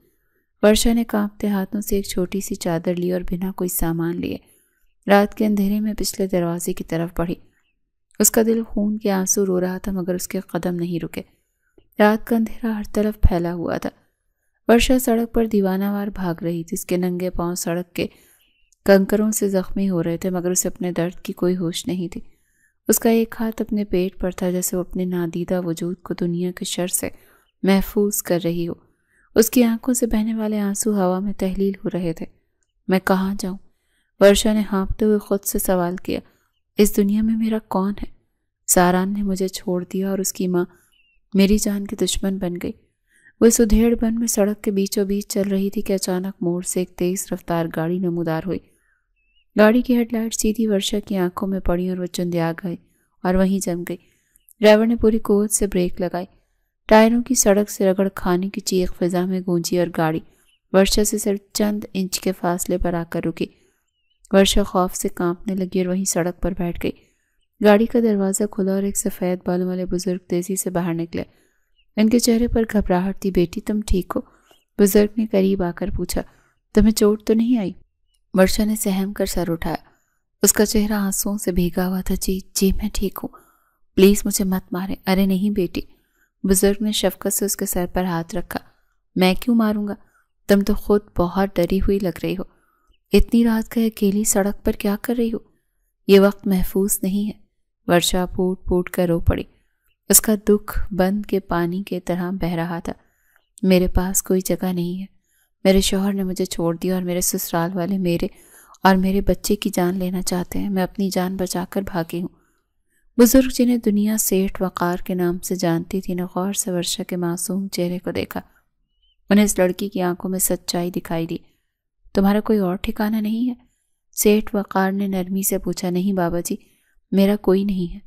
ورشا نے کانپتے ہاتھوں سے ایک چھوٹی سی چادر لی اور بنا کوئی سامان لیے رات کے اندھیرے میں پچھلے دروازے کی طرف بڑھی۔ اس کا دل خون کے آنسو رو رہا تھا مگر اس کے قدم نہیں رکے۔ رات کا اندھیرا ہر طرف پھیلا ہوا تھا۔ ورشا سڑک پر دیوانہ وار بھاگ رہی تھی۔ اس کے ننگے پاؤں سڑک کے کنکروں سے زخمی ہو رہے تھے مگر اسے اپنے درد کی کوئی ہوش نہیں تھی۔ اس کا ایک ہاتھ اپنے پیٹ پر تھا جیسے وہ اپنے نادیدہ وجود کو دنیا کے شر سے محفوظ کر رہی ہو۔ اس کی آنکھوں سے بہنے والے آنسو ہوا میں تحلیل ہو رہے تھے۔ میں کہاں جاؤں؟ ورشا نے ہانپتے ہوئے خود سے سوال کیا۔ اس دنیا میں میرا کون ہے؟ زاران نے مجھے چھوڑ دیا اور اس کی ماں میری جان کی دشمن بن گئی۔ وہ اس ادھیڑ بن میں سڑک کے بیچوں بیچ چل رہی تھی کہ اچانک موڑ سے ایک تیز رفتار گاڑی نمودار ہوئی۔ گاڑی کی ہیڈ لائٹ سیدھی ورشا کی آنکھوں میں پڑی اور وہ چندیا گئی اور وہیں جم گئی۔ ڈرائیور نے پوری قوت سے بریک لگائی۔ ٹائروں کی سڑک سے رگڑ کھانے کی چیخ فضا میں گونجی اور گاڑی ورشا سے صرف چند انچ کے فاصلے پر آ کر رکی۔ ورشا خوف سے کانپنے لگی اور وہیں سڑک پر بیٹھ گئی۔ گاڑی کا دروازہ کھلا اور ایک سفید بالوں والے بزرگ تیزی سے باہر نکلے۔ ان کے چہرے پر گھبراہٹ تھی۔ بیٹی تم ٹھیک ہو؟ بزرگ نے قریب آ کر پوچھا۔ تمہیں چوٹ تو نہیں آئی؟ ورشا نے سہم کر سر اٹھایا۔ اس کا چہرہ آنسوؤں سے بھیگا ہوا تھا۔ جی میں ٹھیک ہوں، پلیز مجھے مت مارے۔ ارے نہیں بیٹی، بزرگ نے شفقت سے اس کے سر پر ہاتھ رکھا۔ میں کیوں ماروں گا؟ تم تو خود بہت ڈری ہوئی لگ رہی ہو۔ اتنی رات کا اکیلی سڑک پر کیا کر رہی ہو؟ یہ وقت محفوظ نہیں ہے۔ ورشا پھوٹ پھوٹ کر رو پڑی۔ اس کا دکھ بند کے پانی کے طرح بہہ رہا تھا۔ میرے پاس کوئی جگہ نہیں ہے۔ میرے شوہر نے مجھے چھوڑ دیا اور میرے سسرال والے میرے اور میرے بچے کی جان لینا چاہتے ہیں۔ میں اپنی جان بچا کر بھاگی ہوں۔ بزرگ جنہیں دنیا سیٹھ وقار کے نام سے جانتی تھی نے غور سے ورشا کے معصوم چہرے کو دیکھا۔ انہیں اس لڑکی کی آنکھوں میں سچائی دکھائی دی۔ تمہارا کوئی اور ٹھکانہ نہیں ہے؟ سیٹھ وقار نے نرمی سے پوچھا۔ نہیں بابا جی، میرا کوئی نہیں ہے۔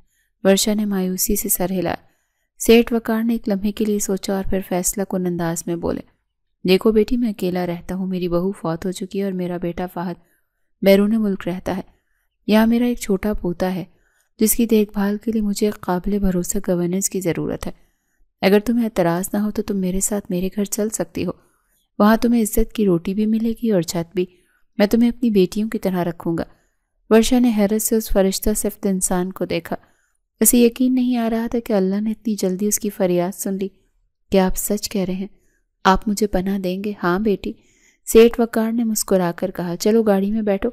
ورشا نے مایوسی سے سر ہلایا۔ سیٹھ وقار نے ایک لمحے کے لیے سوچا اور پھر فیصلہ کن انداز میں بولے۔ دیکھو بیٹی، میں اکیلا رہتا ہوں۔ میری بہو فوت ہو چکی ہے اور میرا بیٹا فہد بیرون ملک رہتا ہے۔ یہاں میرا ایک چھوٹا پوتا ہے جس کی دیکھ بھال کے لیے مجھے ایک قابل بھروسہ گورننس کی ضرورت ہے۔ اگر تمہیں اعتراض نہ ہو تو تم میرے ساتھ میرے گھر چل سکتی ہو۔ وہاں تمہیں عزت کی روٹی بھی ملے گی اور چھت بھی۔ میں تمہیں اپنی بیٹیوں کی طرح رکھوں گا۔ ورشا نے حیرت سے اس فرشتہ صفت انسان کو دیکھا۔ اسے یقین نہیں آ رہا تھا کہ اللہ نے اتنی جلدی اس کی فریاد سن لی۔ کیا آپ سچ کہہ رہے ہیں؟ آپ مجھے پناہ دیں گے؟ ہاں بیٹی، سیٹھ وقار نے مسکرا کر کہا۔ چلو گاڑی میں بیٹھو،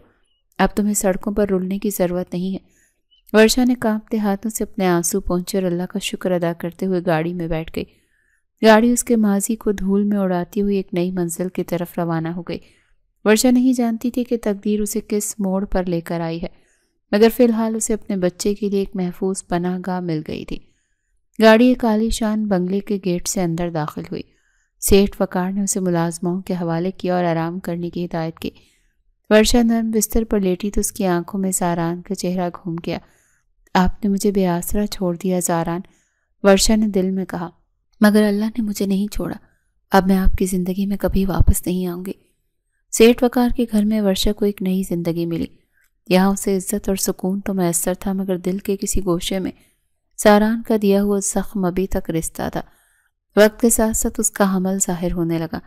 اب تمہیں سڑکوں پر رولنے کی ضرورت نہیں ہے۔ ورشا نے کانپتے ہاتھوں سے اپنے آنسو پونچھے اور اللہ کا شکر ادا کرتے ہوئے گاڑی میں بیٹھ گئی۔ گاڑی اس کے ماضی کو دھول میں اڑاتی ہوئی ایک نئی منزل کی طرف روانہ ہو گئی۔ ورشا نہیں جانتی تھی کہ تقدیر اسے کس موڑ پر لے کر آئی ہے، مگر فی الحال اسے اپنے بچے کے لیے ایک محفوظ پناہ گاہ مل گئی تھی۔ گاڑی ایک عالی شان بنگلے کے گیٹ سے اندر داخل ہوئی۔ سیٹھ وقار نے اسے ملازموں کے حوالے کیا اور آرام کرنے کی ہدایت کی۔ ورشا نرم بستر پر لیٹی تو اس کی آنکھوں میں زاران کا چہرہ گھوم گیا۔ آپ نے مجھے بے آسرا چھوڑ دیا زاران، ورشا نے دل میں کہا، مگر اللہ نے مجھے نہیں چھوڑا۔ اب میں آپ کی زندگی میں کبھی واپس نہیں آؤں گی۔ سیٹھ وقار کے گھر میں ورشا کو ایک نئی زندگی ملی۔ یہاں اسے عزت اور سکون تو میسر تھا، مگر دل کے کسی گوشے میں ساران کا دیا ہوا زخم ابھی تک رشتہ تھا۔ وقت کے ساتھ ساتھ اس کا حمل ظاہر ہونے لگا،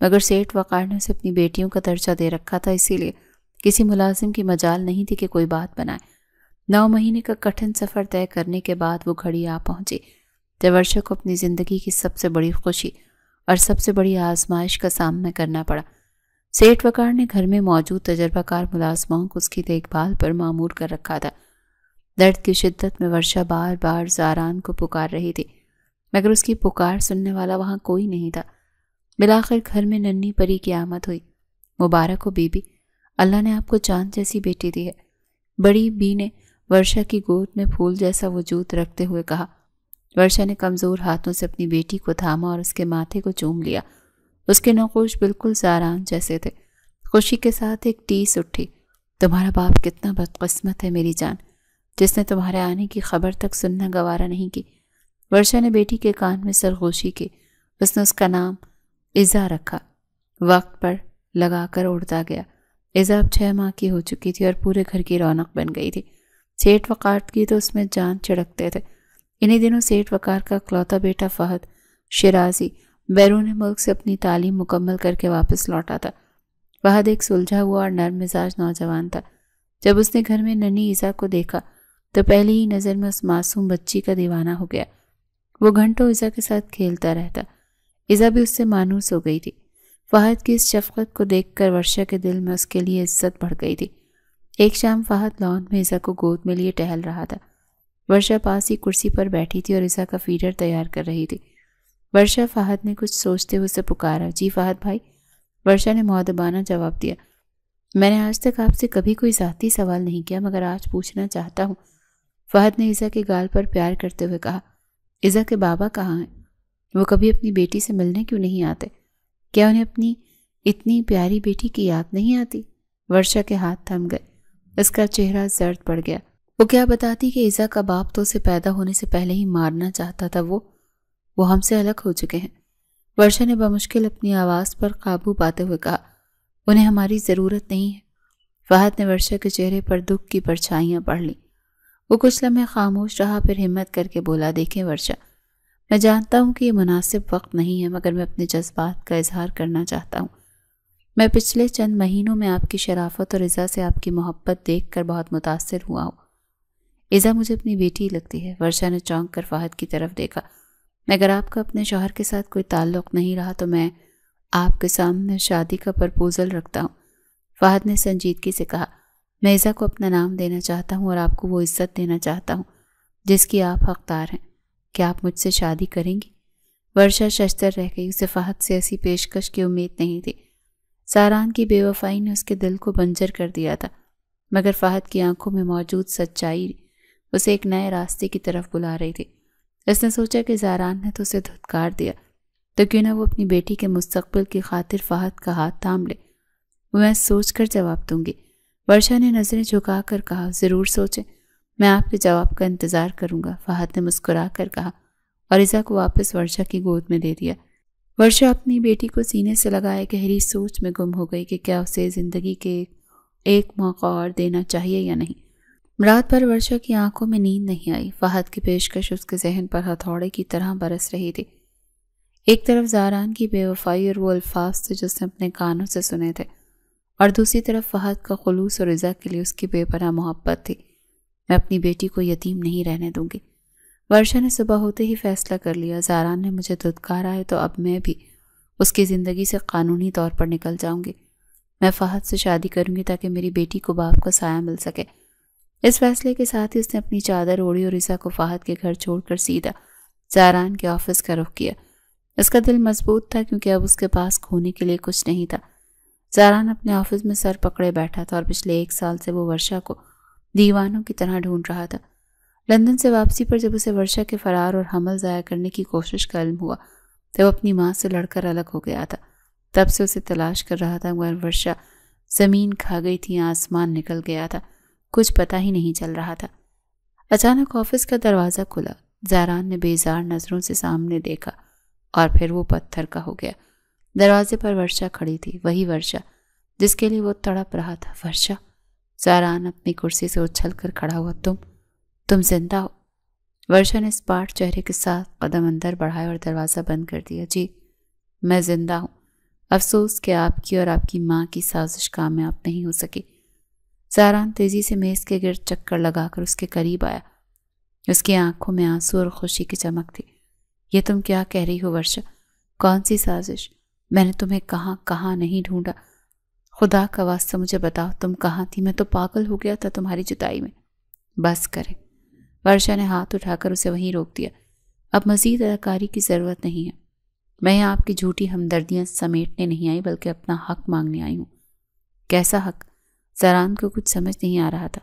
مگر سیٹھ وقار نے اسے اپنی بیٹیوں کا درجہ دے رکھا تھا، اسی لیے کسی ملازم کی مجال نہیں تھی کہ کوئی بات بنائے۔ 9 مہینے کا کٹھن سفر طے کرنے کے بعد وہ گھڑی آ پہنچی جب ورشا کو اپنی زندگی کی سب سے بڑی خوشی اور سب سے بڑی آزمائش کا سامنا کرنا پڑا۔ سیٹھ وقار نے گھر میں موجود تجربہ کار ملازموں کو اس کی دیکھ بھال پر مامور کر رکھا تھا۔ درد کی شدت میں ورشا بار بار زاران کو پکار رہی تھی، مگر اس کی پکار سننے والا وہاں کوئی نہیں تھا۔ بالآخر گھر میں ننھی پری کی آمد ہوئی۔ مبارک ہو بی بی، اللہ نے آپ کو چاند جیسی بیٹی دی ہے، بڑی بی نے ورشا کی گود میں پھول جیسا وجود رکھتے ہوئے کہا۔ ورشا نے کمزور ہاتھوں سے اپنی بیٹی کو تھاما اور اس کے ماتھے کو چوم لیا۔ اس کے نقوش بالکل زاران جیسے تھے۔ خوشی کے ساتھ ایک ٹیس اٹھی۔ تمہارا باپ کتنا بدقسمت ہے میری جان، جس نے تمہارے آنے کی خبر تک سننا گوارا نہیں کی۔ ورشا نے بیٹی کے کان میں سرگوشی کی۔ اس نے اس کا نام ایزا رکھا۔ وقت پر لگا کر اڑتا گیا۔ ایزا اب 6 ماہ کی ہو چکی تھی اور پورے گھر کی رونق بن گئی تھی۔ سیٹھ وقار کی تو اس میں جان چھڑکتے تھے۔ انہی دنوں سیٹھ وقار کا اکلوتا بیٹا فہد شیرازی بیرون ملک سے اپنی تعلیم مکمل کر کے واپس لوٹا تھا۔ فہد ایک سلجھا ہوا اور نرم مزاج نوجوان تھا۔ جب اس نے گھر میں ننھی ایزا کو دیکھا تو پہلی ہی نظر میں اس معصوم بچی کا دیوانہ ہو گیا۔ وہ گھنٹوں ایزا کے ساتھ کھیلتا رہتا۔ ایزا بھی اس سے مانوس ہو گئی تھی۔ فہد کی اس شفقت کو دیکھ کر ورشا کے دل میں اس کے لیے عزت بڑھ گئی تھی۔ ایک شام فہد لان میں ایزا کو گود میں لیے ٹہل رہا تھا۔ ورشا پاس ہی کرسی پر بیٹھی تھی اور ایزا کا فیڈر تیار کر رہی تھی۔ ورشا، فہد نے کچھ سوچتے ہوئے اسے پکارا۔ جی فہد بھائی، ورشا نے مؤدبانہ جواب دیا۔ میں نے آج تک آپ سے کبھی کوئی ذاتی سوال نہیں کیا، مگر آج پوچھنا چاہتا ہوں۔ فہد نے ایزا کے گال پر پیار کرتے ہوئے کہا۔ ایزا کے بابا کہاں ہیں؟ وہ کبھی اپنی بیٹی سے ملنے کیوں نہیں آتے؟ کیا انہیں اپنی اتنی پیاری بیٹی کی یاد نہیں آتی؟ ورشا کے ہاتھ تھم گئے۔ اس کا چہرہ زرد پڑ گیا۔ وہ کیا بتاتی کہ ایزا کا باپ تو اسے پیدا ہونے سے پہلے ہی مارنا چاہتا تھا۔ وہ ہم سے الگ ہو چکے ہیں۔ ورشا نے بمشکل اپنی آواز پر قابو پاتے ہوئے کہا۔ انہیں ہماری ضرورت نہیں ہے۔ فہد نے ورشا کے چہرے پر دکھ کی پرچھائیاں پڑھ لیں۔ وہ کچھ لمحے خاموش رہا، پھر ہمت کر کے بولا، دیکھیں ورشا، میں جانتا ہوں کہ یہ مناسب وقت نہیں ہے، مگر میں اپنے جذبات کا اظہار کرنا چاہتا ہوں۔ میں پچھلے چند مہینوں میں آپ کی شرافت اور ایزا سے آپ کی محبت دیکھ کر بہت متاثر ہوا ہوں۔ ایزا مجھے اپنی بیٹی لگتی ہے۔ ورشا نے چونک کر فہد کی طرف دیکھا۔ اگر آپ کا اپنے شوہر کے ساتھ کوئی تعلق نہیں رہا تو میں آپ کے سامنے شادی کا پرپوزل رکھتا ہوں۔ فہد نے سنجیدگی سے کہا، میں ایزا کو اپنا نام دینا چاہتا ہوں اور آپ کو وہ عزت دینا چاہتا ہوں جس کی آپ حقدار ہیں۔ کیا آپ مجھ سے شادی کریں گی؟ ورشا ششدر رہ گئی۔ اسے فہد سے ایسی پیشکش کی امید نہیں تھی۔ ساران کی بے وفائی نے اس کے دل کو بنجر کر دیا تھا، مگر فہد کی آنکھوں میں موجود سچائی اسے ایک نئے راستے کی طرف بلا رہی تھی۔ اس نے سوچا کہ زاران نے تو اسے دھتکار دیا، تو کیوں نہ وہ اپنی بیٹی کے مستقبل کی خاطر فہد کا ہاتھ تھام لے۔ میں سوچ کر جواب دوں گی۔ ورشا نے نظریں جھکا کر کہا، ضرور سوچیں، میں آپ کے جواب کا انتظار کروں گا۔ فہد نے مسکرا کر کہا اور ایزا کو واپس ورشا کی گود میں دے دیا۔ ورشا اپنی بیٹی کو سینے سے لگائے گہری سوچ میں گم ہو گئی کہ کیا اسے زندگی کے ایک موقع اور دینا چاہیے یا نہیں۔ رات بھر ورشا کی آنکھوں میں نیند نہیں آئی۔ فہد کی پیشکش اس کے ذہن پر ہتھوڑے کی طرح برس رہی تھی۔ ایک طرف زاران کی بے وفائی اور وہ الفاظ تھے جو اس نے اپنے کانوں سے سنے تھے، اور دوسری طرف فہد کا خلوص اور ایزا کے لیے اس کی بے پناہ محبت تھی۔ میں اپنی بیٹی کو یتیم نہیں رہنے دوں گی۔ ورشا نے صبح ہوتے ہی فیصلہ کر لیا، زاران نے مجھے دھتکارا ہے تو اب میں بھی اس کی زندگی سے قانونی طور پر نکل جاؤں گی۔ میں فہد سے شادی کروں گی تاکہ میری بیٹی کو باپ کا سایہ مل سکے۔ اس فیصلے کے ساتھ ہی اس نے اپنی چادر اوڑھی اور ایزا کو فہد کے گھر چھوڑ کر سیدھا زاران کے آفس کا رخ کیا۔ اس کا دل مضبوط تھا کیونکہ اب اس کے پاس کھونے کے لیے کچھ نہیں تھا۔ زاران اپنے آفس میں سر پکڑے بیٹھا تھا اور پچھلے 1 سال سے وہ ورشا کو دیوانوں کی طرح ڈھونڈ رہا تھا۔ لندن سے واپسی پر جب اسے ورشا کے فرار اور حمل ضائع کرنے کی کوشش کا علم ہوا تو وہ اپنی ماں سے لڑ کر الگ ہو گیا تھا۔ تب سے اسے تلاش کر رہا تھا، مگر ورشا زمین کھا گئی تھی، آسمان نکل گیا تھا، کچھ پتہ ہی نہیں چل رہا تھا۔ اچانک آفس کا دروازہ کھلا۔ زاران نے بیزار نظروں سے سامنے دیکھا۔ اور پھر وہ پتھر کا ہو گیا۔ دروازے پر ورشا کھڑی تھی، وہی ورشا جس کے لیے وہ تڑپ رہا تھا۔ ورشا! زاران اپنی کرسی سے اچھل کر کھڑا ہوا۔ تم زندہ ہو؟ ورشا نے اسپاٹ چہرے کے ساتھ قدم اندر بڑھائے اور دروازہ بند کر دیا۔ جی، میں زندہ ہوں۔ افسوس کہ آپ کی اور آپ کی ماں کی سازش کامیاب نہیں ہو سکی۔ زاران تیزی سے میز کے گرد چکر لگا کر اس کے قریب آیا۔ اس کی آنکھوں میں آنسو اور خوشی کی چمک تھی۔ یہ تم کیا کہہ رہی ہو ورشا؟ کون سی سازش؟ میں نے تمہیں کہاں نہیں ڈھونڈا۔ خدا کا واسطہ مجھے بتاؤ تم کہاں تھی؟ میں تو پاگل ہو گیا تھا تمہاری جدائی میں۔ بس کریں۔ ورشا نے ہاتھ اٹھا کر اسے وہیں روک دیا۔ اب مزید اداکاری کی ضرورت نہیں ہے۔ میں یہاں آپ کی جھوٹی ہمدردیاں سمیٹنے نہیں آئی بلکہ اپنا حق مانگنے آئی ہوں۔ کیسا حق؟ زاران کو کچھ سمجھ نہیں آ رہا تھا۔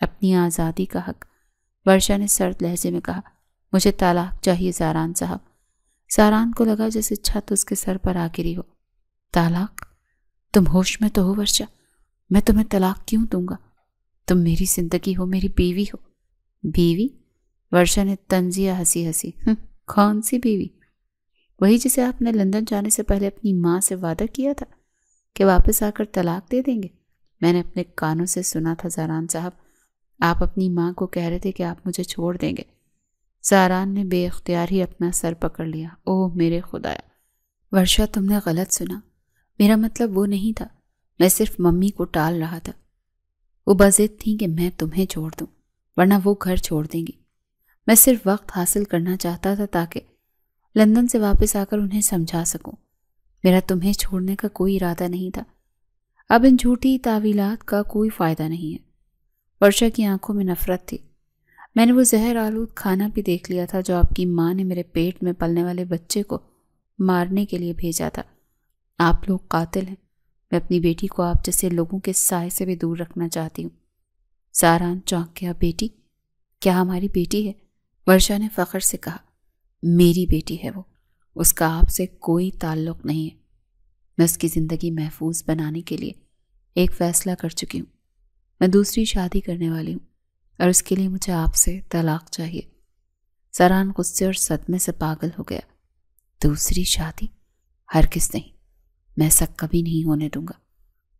اپنی آزادی کا حق، ورشا نے سرد لہجے میں کہا۔ مجھے طلاق چاہیے زاران صاحب۔ زاران کو لگا جیسے چھت اس کے سر پر آ گری ہو۔ طلاق؟ تم ہوش میں تو ہو ورشا؟ میں تمہیں طلاق کیوں دوں گا؟ تم میری زندگی ہو، میری بیوی ہو۔ بیوی؟ ورشا نے طنزیہ ہنسی۔ کون سی بیوی؟ وہی جسے آپ نے لندن جانے سے پہلے اپنی ماں سے وعدہ کیا تھا کہ واپس آ کر طلاق دے دیں گے۔ میں نے اپنے کانوں سے سنا تھا زاران صاحب، آپ اپنی ماں کو کہہ رہے تھے کہ آپ مجھے چھوڑ دیں گے۔ زاران نے بے اختیار ہی اپنا سر پکڑ لیا۔ اوہ میرے خدایا! ورشا تم نے غلط سنا، میرا مطلب وہ نہیں تھا۔ میں صرف ممی کو ٹال رہا تھا۔ وہ بضد تھیں کہ میں تمہیں چھوڑ دوں، ورنہ وہ گھر چھوڑ دیں گی۔ میں صرف وقت حاصل کرنا چاہتا تھا تاکہ لندن سے واپس آ کر انہیں سمجھا سکوں۔ میرا تمہیں چھوڑنے کا کوئی ارادہ نہیں تھا۔ اب ان جھوٹی تعویلات کا کوئی فائدہ نہیں ہے۔ ورشا کی آنکھوں میں نفرت تھی۔ میں نے وہ زہر آلود کھانا بھی دیکھ لیا تھا جو آپ کی ماں نے میرے پیٹ میں پلنے والے بچے کو مارنے کے لیے بھیجا تھا۔ آپ لوگ قاتل ہیں۔ میں اپنی بیٹی کو آپ جیسے لوگوں کے سائے سے بھی دور رکھنا چاہتی ہوں۔ زاران چونک گیا۔ بیٹی؟ کیا ہماری بیٹی ہے؟ ورشا نے فخر سے کہا۔ میری بیٹی ہے وہ، اس کا آپ سے کوئی تعلق نہیں ہے۔ میں اس کی زندگی محفوظ بنانے کے لیے ایک فیصلہ کر چکی ہوں۔ میں دوسری شادی کرنے والی ہوں اور اس کے لیے مجھے آپ سے طلاق چاہیے۔ زاران غصے اور صدمے سے پاگل ہو گیا۔ دوسری شادی؟ ہرگز نہیں، میں ایسا کبھی نہیں ہونے دوں گا۔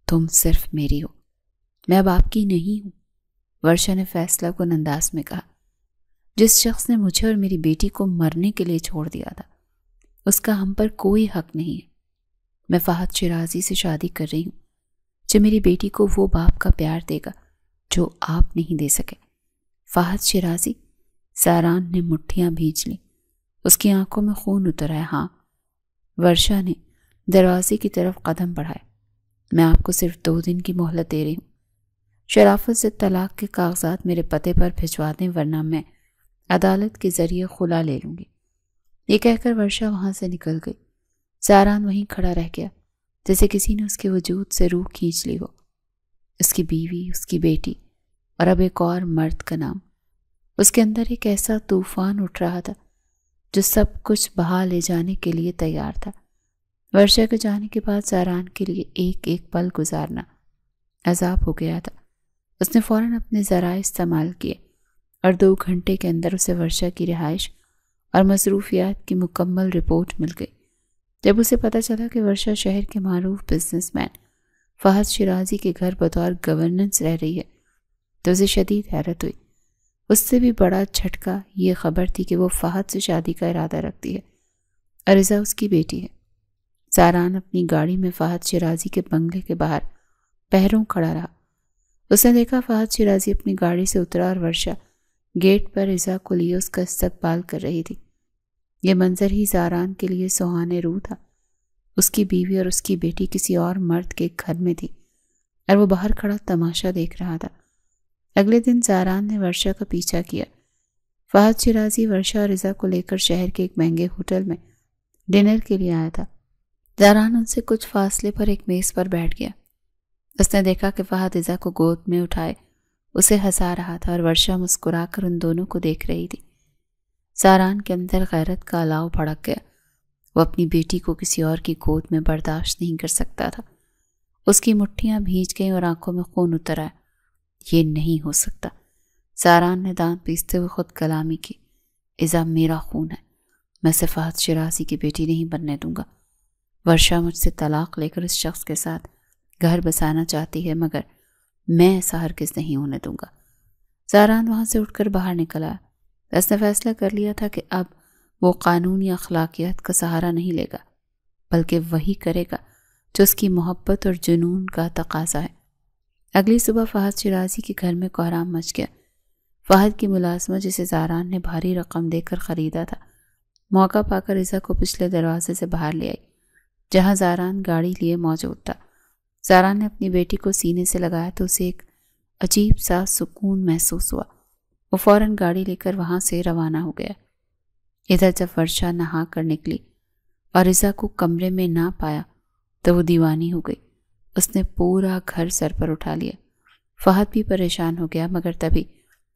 تم صرف میری ہو، میں اب آپ کی نہیں ہوں۔ ورشا نے فیصلہ کن انداز میں کہا۔ جس شخص نے مجھے اور میری بیٹی کو مرنے کے لیے چھوڑ دیا تھا، اس کا ہم پر کوئی حق نہیں ہے۔ میں فہد شیرازی سے شادی کر رہی ہوں جو میری بیٹی کو وہ باپ کا پیار دے گا جو آپ نہیں دے سکے۔ فہد شیرازی؟ زاران نے مٹھیاں بھیج لیں۔ اس کی آنکھوں میں خون اتر آیا۔ ہاں۔ ورشا نے دروازے کی طرف قدم بڑھائے۔ میں آپ کو صرف 2 دن کی مہلت دے رہی ہوں۔ شرافت سے طلاق کے کاغذات میرے پتے پر بھجوا دیں ورنہ میں عدالت کے ذریعے خلا لے لوں گی۔ یہ کہہ کر ورشا وہاں سے نکل گئی۔ زاران وہیں کھڑا رہ گیا جیسے کسی نے اس کے وجود سے روح کھینچ لی ہو۔ اس کی بیوی، اس کی بیٹی اور اب ایک اور مرد کا نام۔ اس کے اندر ایک ایسا طوفان اٹھ رہا تھا جو سب کچھ بہا لے جانے کے لیے تیار تھا۔ ورشا کے جانے کے بعد زاران کے لیے ایک ایک پل گزارنا عذاب ہو گیا تھا۔ اس نے فوراً اپنے ذرائع استعمال کیے اور 2 گھنٹے کے اندر اسے ورشا کی رہائش اور مصروفیات کی مکمل رپورٹ مل گئی۔ جب اسے پتہ چلا کہ ورشا شہر کے معروف بزنس مین فہد شیرازی کے گھر بطور گورننس رہ رہی ہے تو اسے شدید حیرت ہوئی۔ اس سے بھی بڑا جھٹکا یہ خبر تھی کہ وہ فہد سے شادی کا ارادہ رکھتی ہے اور رضا اس کی بیٹی ہے۔ زاران اپنی گاڑی میں فہد شیرازی کے بنگلے کے باہر پہروں کھڑا رہا۔ اس نے دیکھا فہد شیرازی اپنی گاڑی سے اترا اور ورشا گیٹ پر رضا کو لیے اس کا استقبال کر رہی تھی۔ یہ منظر ہی زاران کے لیے سہانے روح تھا۔ اس کی بیوی اور اس کی بیٹی کسی اور مرد کے گھر میں تھی اور وہ باہر کھڑا تماشا دیکھ رہا تھا۔ اگلے دن زاران نے ورشا کا پیچھا کیا۔ فہد شیرازی ورشا اور رضا کو لے کر شہر کے ایک مہنگے ہوٹل میں ڈنر کے لیے آیا تھا۔ زاران ان سے کچھ فاصلے پر ایک میز پر بیٹھ گیا۔ اس نے دیکھا کہ فہد رضا کو گود میں اٹھائے اسے ہنسا رہا تھا اور ورشا مسکرا کر ان دونوں کو دیکھ رہی تھی۔ زاران کے اندر غیرت کا الاؤ بھڑک گیا۔ وہ اپنی بیٹی کو کسی اور کی گود میں برداشت نہیں کر سکتا تھا۔ اس کی مٹھیاں بھیج گئیں اور آنکھوں میں خون اتر آیا۔ یہ نہیں ہو سکتا۔ زاران نے دانت پیستے ہوئے خود کلامی کی۔ ایزا میرا خون ہے، میں اسے فہد شیرازی کی بیٹی نہیں بننے دوں گا۔ ورشا مجھ سے طلاق لے کر اس شخص کے ساتھ گھر بسانا چاہتی ہے، مگر میں ایسا ہرگز نہیں ہونے دوں گا۔ زاران وہاں سے اٹھ کر باہر نکل آیا۔ اس نے فیصلہ کر لیا تھا کہ اب وہ قانون یا اخلاقیات کا سہارا نہیں لے گا، بلکہ وہی کرے گا جو اس کی محبت اور جنون کا تقاضا ہے۔ اگلی صبح فہد شیرازی کے گھر میں کوہرام مچ گیا۔ فہد کی ملازمت جسے زاران نے بھاری رقم دے کر خریدا تھا، موقع پا کر رضا کو پچھلے دروازے سے باہر لے آئی، جہاں زاران گاڑی لیے موجود تھا۔ زاران نے اپنی بیٹی کو سینے سے لگایا تو اسے ایک عجیب سا سکون محسوس ہوا۔ وہ فوراً گاڑی لے کر وہاں سے روانہ ہو گیا۔ ادھر جب ورشا نہا کر نکلی اور رضا کو کمرے میں نہ پایا تو وہ دیوانی ہو گئی۔ اس نے پورا گھر سر پر اٹھا لیا۔ فہد بھی پریشان ہو گیا، مگر تبھی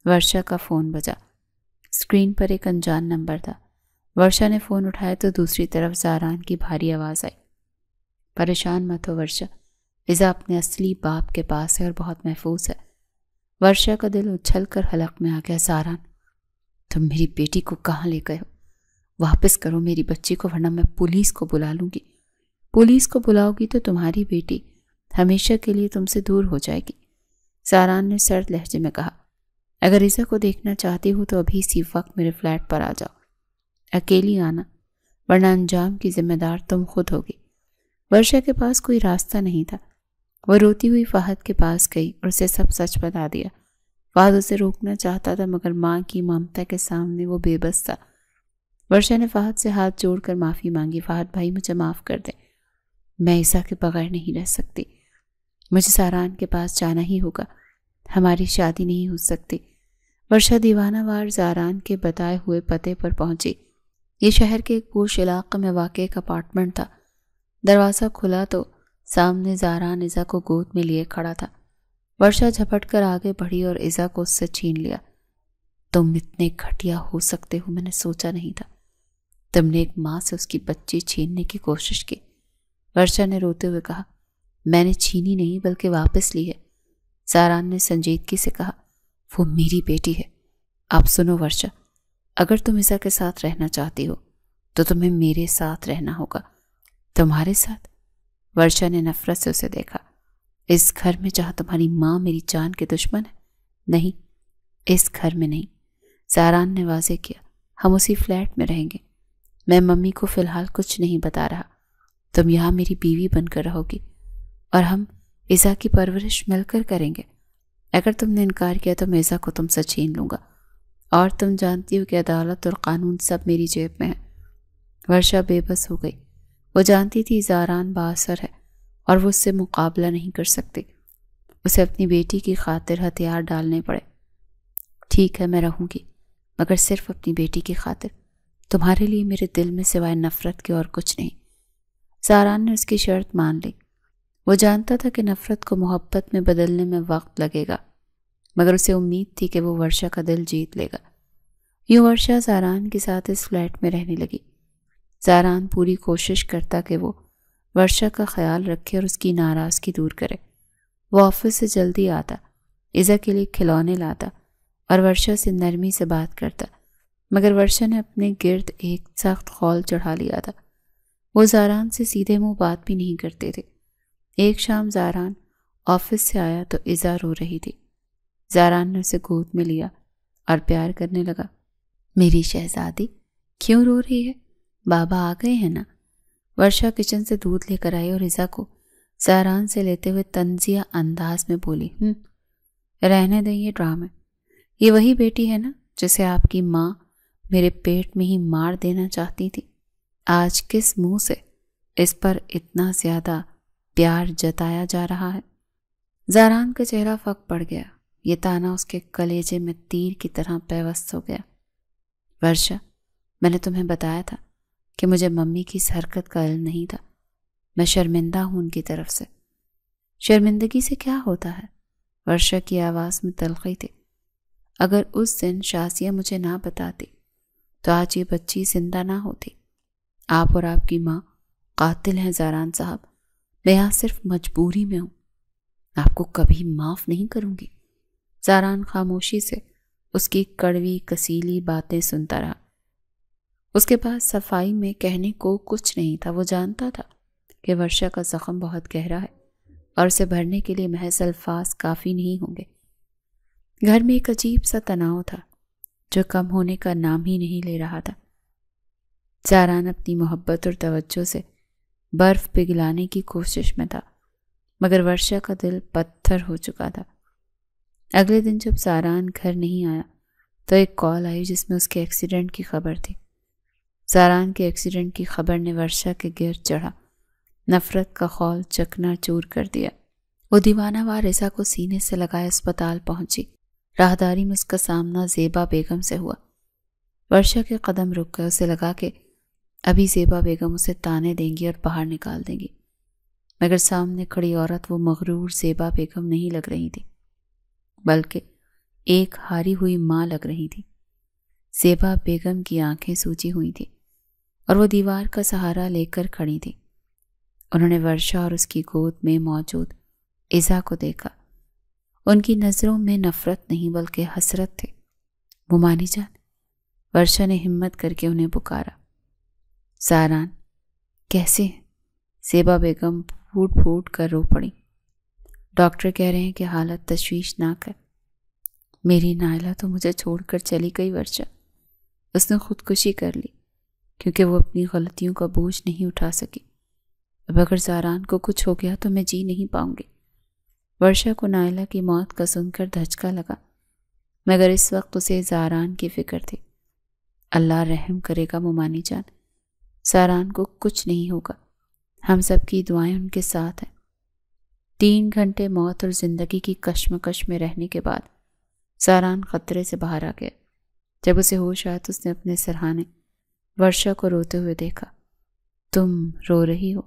ورشا کا فون بجا۔ اسکرین پر ایک انجان نمبر تھا۔ ورشا نے فون اٹھایا تو دوسری طرف زاران کی بھاری آواز آئی، پریشان مت ہو ورشا، رضا اپنے اصلی باپ کے پاس ہے اور بہت محفوظ ہے۔ ورشا کا دل اچھل کر حلق میں آ گیا۔ زاران، تم میری بیٹی کو کہاں لے گئے ہو؟ واپس کرو میری بچی کو، ورنہ میں پولیس کو بلا لوں گی۔ پولیس کو بلاؤ گی تو تمہاری بیٹی ہمیشہ کے لیے تم سے دور ہو جائے گی۔ زاران نے سرد لہجے میں کہا، اگر رضا کو دیکھنا چاہتی ہو تو ابھی اسی وقت میرے فلیٹ پر آ جاؤ، اکیلی آنا، ورنہ انجام کی ذمہ دار تم خود ہوگی۔ ورشا کے پاس کوئی راستہ نہیں تھا۔ وہ روتی ہوئی فہد کے پاس گئی اور اسے سب سچ بتا دیا۔ فہد اسے روکنا چاہتا تھا، مگر ماں کی ممتا کے سامنے وہ بے بس تھا۔ ورشا نے فہد سے ہاتھ جوڑ کر معافی مانگی۔ فہد بھائی، مجھے معاف کر دے، میں عیسیٰ کے بغیر نہیں رہ سکتی، مجھے زاران کے پاس جانا ہی ہوگا، ہماری شادی نہیں ہو سکتی۔ ورشا دیوانہ وار زاران کے بتائے ہوئے پتے پر پہنچی۔ یہ شہر کے ایک پوش علاقے میں واقع ایک اپارٹمنٹ تھا۔ دروازہ کھلا تو سامنے زاران عزا کو گود میں لیے کھڑا تھا۔ ورشا جھپٹ کر آگے بڑھی اور عزا کو اس سے چھین لیا۔ تم اتنے گھٹیا ہو سکتے ہو، میں نے سوچا نہیں تھا۔ تم نے ایک ماں سے اس کی بچی چھیننے کی کوشش کی۔ ورشا نے روتے ہوئے کہا، میں نے چھینی نہیں بلکہ واپس لی ہے۔ زاران نے سنجیدگی سے کہا، وہ میری بیٹی ہے۔ اب سنو ورشا، اگر تم عزا کے ساتھ رہنا چاہتی ہو تو تمہیں میرے ساتھ رہنا ہوگا۔ تمہارے ساتھ؟ ورشا نے نفرت سے اسے دیکھا۔ اس گھر میں جہاں تمہاری ماں میری جان کے دشمن ہے؟ نہیں، اس گھر میں نہیں۔ زاران نے واضح کیا، ہم اسی فلیٹ میں رہیں گے۔ میں ممی کو فی الحال کچھ نہیں بتا رہا۔ تم یہاں میری بیوی بن کر رہو گی اور ہم عزا کی پرورش مل کر کریں گے۔ اگر تم نے انکار کیا تو میں عزا کو تم سے چھین لوں گا، اور تم جانتی ہو کہ عدالت اور قانون سب میری جیب میں ہے۔ ورشا بے بس ہو گئی۔ وہ جانتی تھی زاران بااثر ہے اور وہ اس سے مقابلہ نہیں کر سکتی۔ اسے اپنی بیٹی کی خاطر ہتھیار ڈالنے پڑے۔ ٹھیک ہے، میں رہوں گی، مگر صرف اپنی بیٹی کی خاطر۔ تمہارے لیے میرے دل میں سوائے نفرت کے اور کچھ نہیں۔ زاران نے اس کی شرط مان لی۔ وہ جانتا تھا کہ نفرت کو محبت میں بدلنے میں وقت لگے گا، مگر اسے امید تھی کہ وہ ورشا کا دل جیت لے گا۔ یوں ورشا زاران کے ساتھ اس فلیٹ میں رہنے لگی۔ زاران پوری کوشش کرتا کہ وہ ورشا کا خیال رکھے اور اس کی ناراضگی دور کرے۔ وہ آفس سے جلدی آتا، عزا کے لیے کھلونے لاتا اور ورشا سے نرمی سے بات کرتا، مگر ورشا نے اپنے گرد ایک سخت خول چڑھا لیا تھا۔ وہ زاران سے سیدھے منہ بات بھی نہیں کرتے تھے۔ ایک شام زاران آفس سے آیا تو عزا رو رہی تھی۔ زاران نے اسے گود میں لیا اور پیار کرنے لگا۔ میری شہزادی، کیوں رو رہی ہے؟ بابا آ گئے ہیں نا؟ ورشا کچن سے دودھ لے کر آئی اور عزا کو زاران سے لیتے ہوئے طنزیہ انداز میں بولی، رہنے دیں یہ ڈرامے۔ یہ وہی بیٹی ہے نا جسے آپ کی ماں میرے پیٹ میں ہی مار دینا چاہتی تھی؟ آج کس منہ سے اس پر اتنا زیادہ پیار جتایا جا رہا ہے؟ زاران کا چہرہ فک پڑ گیا۔ یہ تانا اس کے کلیجے میں تیر کی طرح پیوست ہو گیا۔ ورشا، میں نے تمہیں بتایا تھا کہ مجھے ممی کی اس حرکت کا علم نہیں تھا۔ میں شرمندہ ہوں ان کی طرف سے۔ شرمندگی سے کیا ہوتا ہے؟ ورشا کی آواز میں تلخی تھی۔ اگر اس دن شازیہ مجھے نہ بتاتی تو آج یہ بچی زندہ نہ ہوتی۔ آپ اور آپ کی ماں قاتل ہیں زاران صاحب، میں یہاں صرف مجبوری میں ہوں، آپ کو کبھی معاف نہیں کروں گی۔ زاران خاموشی سے اس کی کڑوی کسیلی باتیں سنتا رہا۔ اس کے پاس صفائی میں کہنے کو کچھ نہیں تھا۔ وہ جانتا تھا کہ ورشا کا زخم بہت گہرا ہے اور اسے بھرنے کے لیے محض الفاظ کافی نہیں ہوں گے۔ گھر میں ایک عجیب سا تناؤ تھا جو کم ہونے کا نام ہی نہیں لے رہا تھا۔ زاران اپنی محبت اور توجہ سے برف پگھلانے کی کوشش میں تھا، مگر ورشا کا دل پتھر ہو چکا تھا۔ اگلے دن جب زاران گھر نہیں آیا تو ایک کال آئی جس میں اس کے ایکسیڈنٹ کی خبر تھی۔ زاران کے ایکسیڈنٹ کی خبر نے ورشا کے گرد چڑھا، نفرت کا خول چکنا چور کر دیا۔ وہ دیوانہ وار رضا کو سینے سے لگائے اسپتال پہنچی۔ راہداری میں اس کا سامنا زیبا بیگم سے ہوا۔ ورشا کے قدم رک گئے، اسے لگا کہ ابھی زیبا بیگم اسے تانے دیں گی اور باہر نکال دیں گی، مگر سامنے کھڑی عورت وہ مغرور زیبا بیگم نہیں لگ رہی تھی، بلکہ ایک ہاری ہوئی ماں لگ رہی تھی۔ زیبا بیگم کی آنکھیں سوجی ہوئی تھیں اور وہ دیوار کا سہارا لے کر کھڑی تھی۔ انہوں نے ورشا اور اس کی گود میں موجود ایزا کو دیکھا۔ ان کی نظروں میں نفرت نہیں بلکہ حسرت تھے۔ ممانی جان، ورشا نے ہمت کر کے انہیں پکارا۔ زاران کیسے ہیں؟ زیبا بیگم پھوٹ پھوٹ کر رو پڑی۔ ڈاکٹر کہہ رہے ہیں کہ حالت تشویشناک ہے۔ میری نائلہ تو مجھے چھوڑ کر چلی گئی ورشا۔ اس نے خودکشی کر لی کیونکہ وہ اپنی غلطیوں کا بوجھ نہیں اٹھا سکی۔ اب اگر زاران کو کچھ ہو گیا تو میں جی نہیں پاؤں گی۔ ورشا کو نائلہ کی موت کا سن کر دھچکا لگا، مگر اس وقت اسے زاران کی فکر تھی۔ اللہ رحم کرے گا ممانی جان، زاران کو کچھ نہیں ہوگا، ہم سب کی دعائیں ان کے ساتھ ہیں۔ 3 گھنٹے موت اور زندگی کی کشمکش میں رہنے کے بعد زاران خطرے سے باہر آ گیا۔ جب اسے ہوش آیا تو اس نے اپنے سرہانے ورشا کو روتے ہوئے دیکھا۔ تم رو رہی ہو؟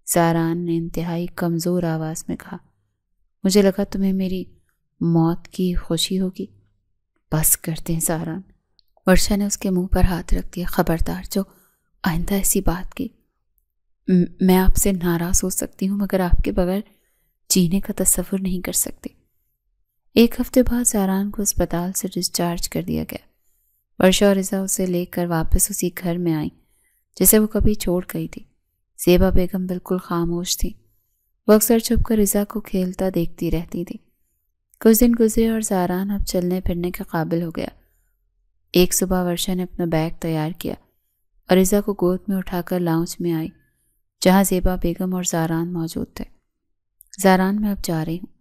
زاران نے انتہائی کمزور آواز میں کہا۔ مجھے لگا تمہیں میری موت کی خوشی ہوگی۔ بس کرتے ہیں زاران، ورشا نے اس کے منہ پر ہاتھ رکھ دیا۔ خبردار جو آئندہ ایسی بات کی۔ میں آپ سے ناراض ہو سکتی ہوں مگر آپ کے بغیر جینے کا تصور نہیں کر سکتی۔ 1 ہفتے بعد زاران کو اسپتال سے ڈسچارج کر دیا گیا۔ ورشا اور رضا اسے لے کر واپس اسی گھر میں آئیں جسے وہ کبھی چھوڑ گئی تھی۔ زیبا بیگم بالکل خاموش تھی۔ وہ اکثر چھپ کر رضا کو کھیلتا دیکھتی رہتی تھی۔ کچھ دن گزرے اور زاران اب چلنے پھرنے کے قابل ہو گیا۔ ایک صبح ورشا نے اپنا بیگ تیار کیا اور رضا کو گود میں اٹھا کر لاؤنج میں آئی جہاں زیبا بیگم اور زاران موجود تھے۔ زاران میں اب جا رہی ہوں،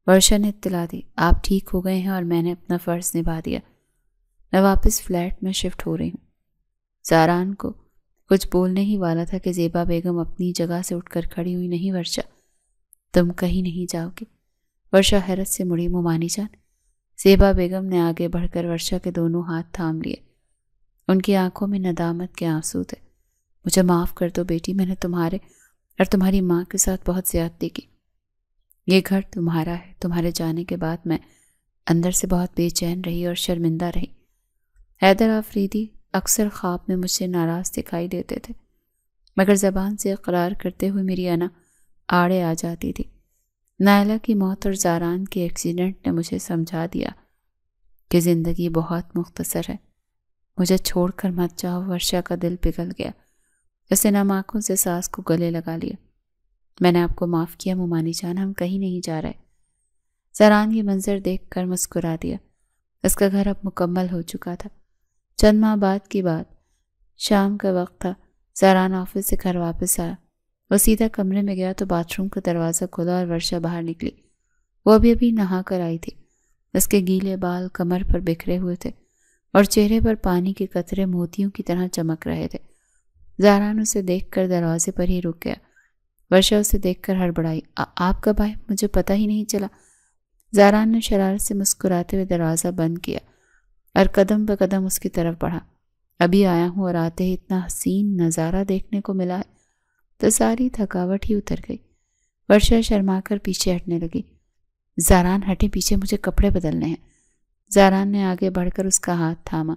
ورشا نے اطلاع دی۔ آپ ٹھیک ہو گئے ہیں اور میں نے اپنا فرض نبھا دیا، میں واپس فلیٹ میں شفٹ ہو رہی ہوں۔ زاران کو کچھ بولنے ہی والا تھا کہ زیبا بیگم اپنی جگہ سے اٹھ کر کھڑی ہوئی۔ نہیں ورشا، تم کہیں نہیں جاؤ گی۔ ورشا حیرت سے مڑی۔ ممانی جان، زیبا بیگم نے آگے بڑھ کر ورشا کے دونوں ہاتھ تھام لیے۔ ان کی آنکھوں میں ندامت کے آنسو تھے۔ مجھے معاف کر دو بیٹی، میں نے تمہارے اور تمہاری ماں کے ساتھ بہت زیادتی کی۔ یہ گھر تمہارا ہے۔ تمہارے جانے کے بعد میں اندر سے بہت بے چین رہی اور شرمندہ رہی۔ حیدر آفریدی اکثر خواب میں مجھ سے ناراض دکھائی دیتے تھے، مگر زبان سے اقرار کرتے ہوئے میری انا آڑے آ جاتی تھی۔ نائلہ کی موت اور زاران کے ایکسیڈنٹ نے مجھے سمجھا دیا کہ زندگی بہت مختصر ہے۔ مجھے چھوڑ کر مت جاؤ۔ ورشا کا دل پگھل گیا۔ اس نے نم آنکھوں سے ساس کو گلے لگا لیا۔ میں نے آپ کو معاف کیا ممانی جان، ہم کہیں نہیں جا رہے۔ زاران یہ منظر دیکھ کر مسکرا دیا۔ اس کا گھر اب مکمل ہو چکا تھا۔ چند ماہ بعد کی بات، شام کا وقت تھا۔ زاران آفس سے گھر واپس آیا۔ وہ سیدھا کمرے میں گیا تو باتھ روم کا دروازہ کھلا اور ورشا باہر نکلی۔ وہ ابھی نہا کر آئی تھی۔ اس کے گیلے بال کمر پر بکھرے ہوئے تھے اور چہرے پر پانی کے قطرے موتیوں کی طرح چمک رہے تھے۔ زاران اسے دیکھ کر دروازے پر ہی رک گیا۔ ورشا اسے دیکھ کر ہڑبڑائی۔ آپ کب آئے؟ مجھے پتہ ہی نہیں چلا۔ زاران نے شرارت سے مسکراتے ہوئے دروازہ بند کیا اور قدم بہ قدم اس کی طرف بڑھا۔ ابھی آیا ہوں اور آتے ہی اتنا حسین نظارہ دیکھنے کو ملا ہے تو ساری تھکاوٹ ہی اتر گئی۔ ورشا شرما کر پیچھے ہٹنے لگی۔ زاران ہٹے پیچھے، مجھے کپڑے بدلنے ہیں۔ زاران نے آگے بڑھ کر اس کا ہاتھ تھاما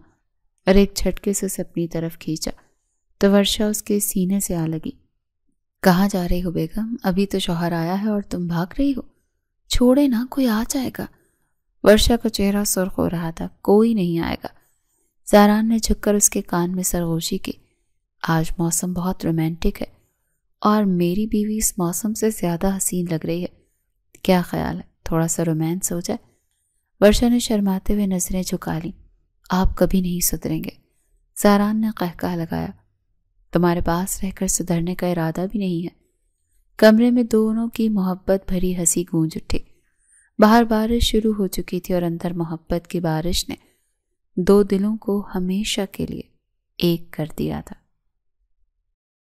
اور ایک جھٹکے سے اسے اپنی طرف کھینچا تو ورشا اس کے سینے سے آ لگی۔ کہاں جا رہی ہو بیگم؟ ابھی تو شوہر آیا ہے اور تم بھاگ رہی ہو؟ چھوڑے نا، کوئی آ جائے گا۔ ورشا کا چہرہ سرخ ہو رہا تھا۔ کوئی نہیں آئے گا۔ زاران نے جھک کر اس کے کان میں سرگوشی کی۔ آج موسم بہت رومانٹک ہے اور میری بیوی اس موسم سے زیادہ حسین لگ رہی ہے۔ کیا خیال ہے تھوڑا سا رومانس ہو جائے؟ ورشا نے شرماتے ہوئے نظریں جھکا لیں۔ آپ کبھی نہیں سدھریں گے، زاران نے قہقہ لگایا۔ تمہارے پاس رہ کر سدھرنے کا ارادہ بھی نہیں ہے۔ کمرے میں دونوں کی محبت بھری ہنسی گونج اٹھی۔ باہر بارش شروع ہو چکی تھی اور اندر محبت کی بارش نے دو دلوں کو ہمیشہ کے لیے ایک کر دیا تھا۔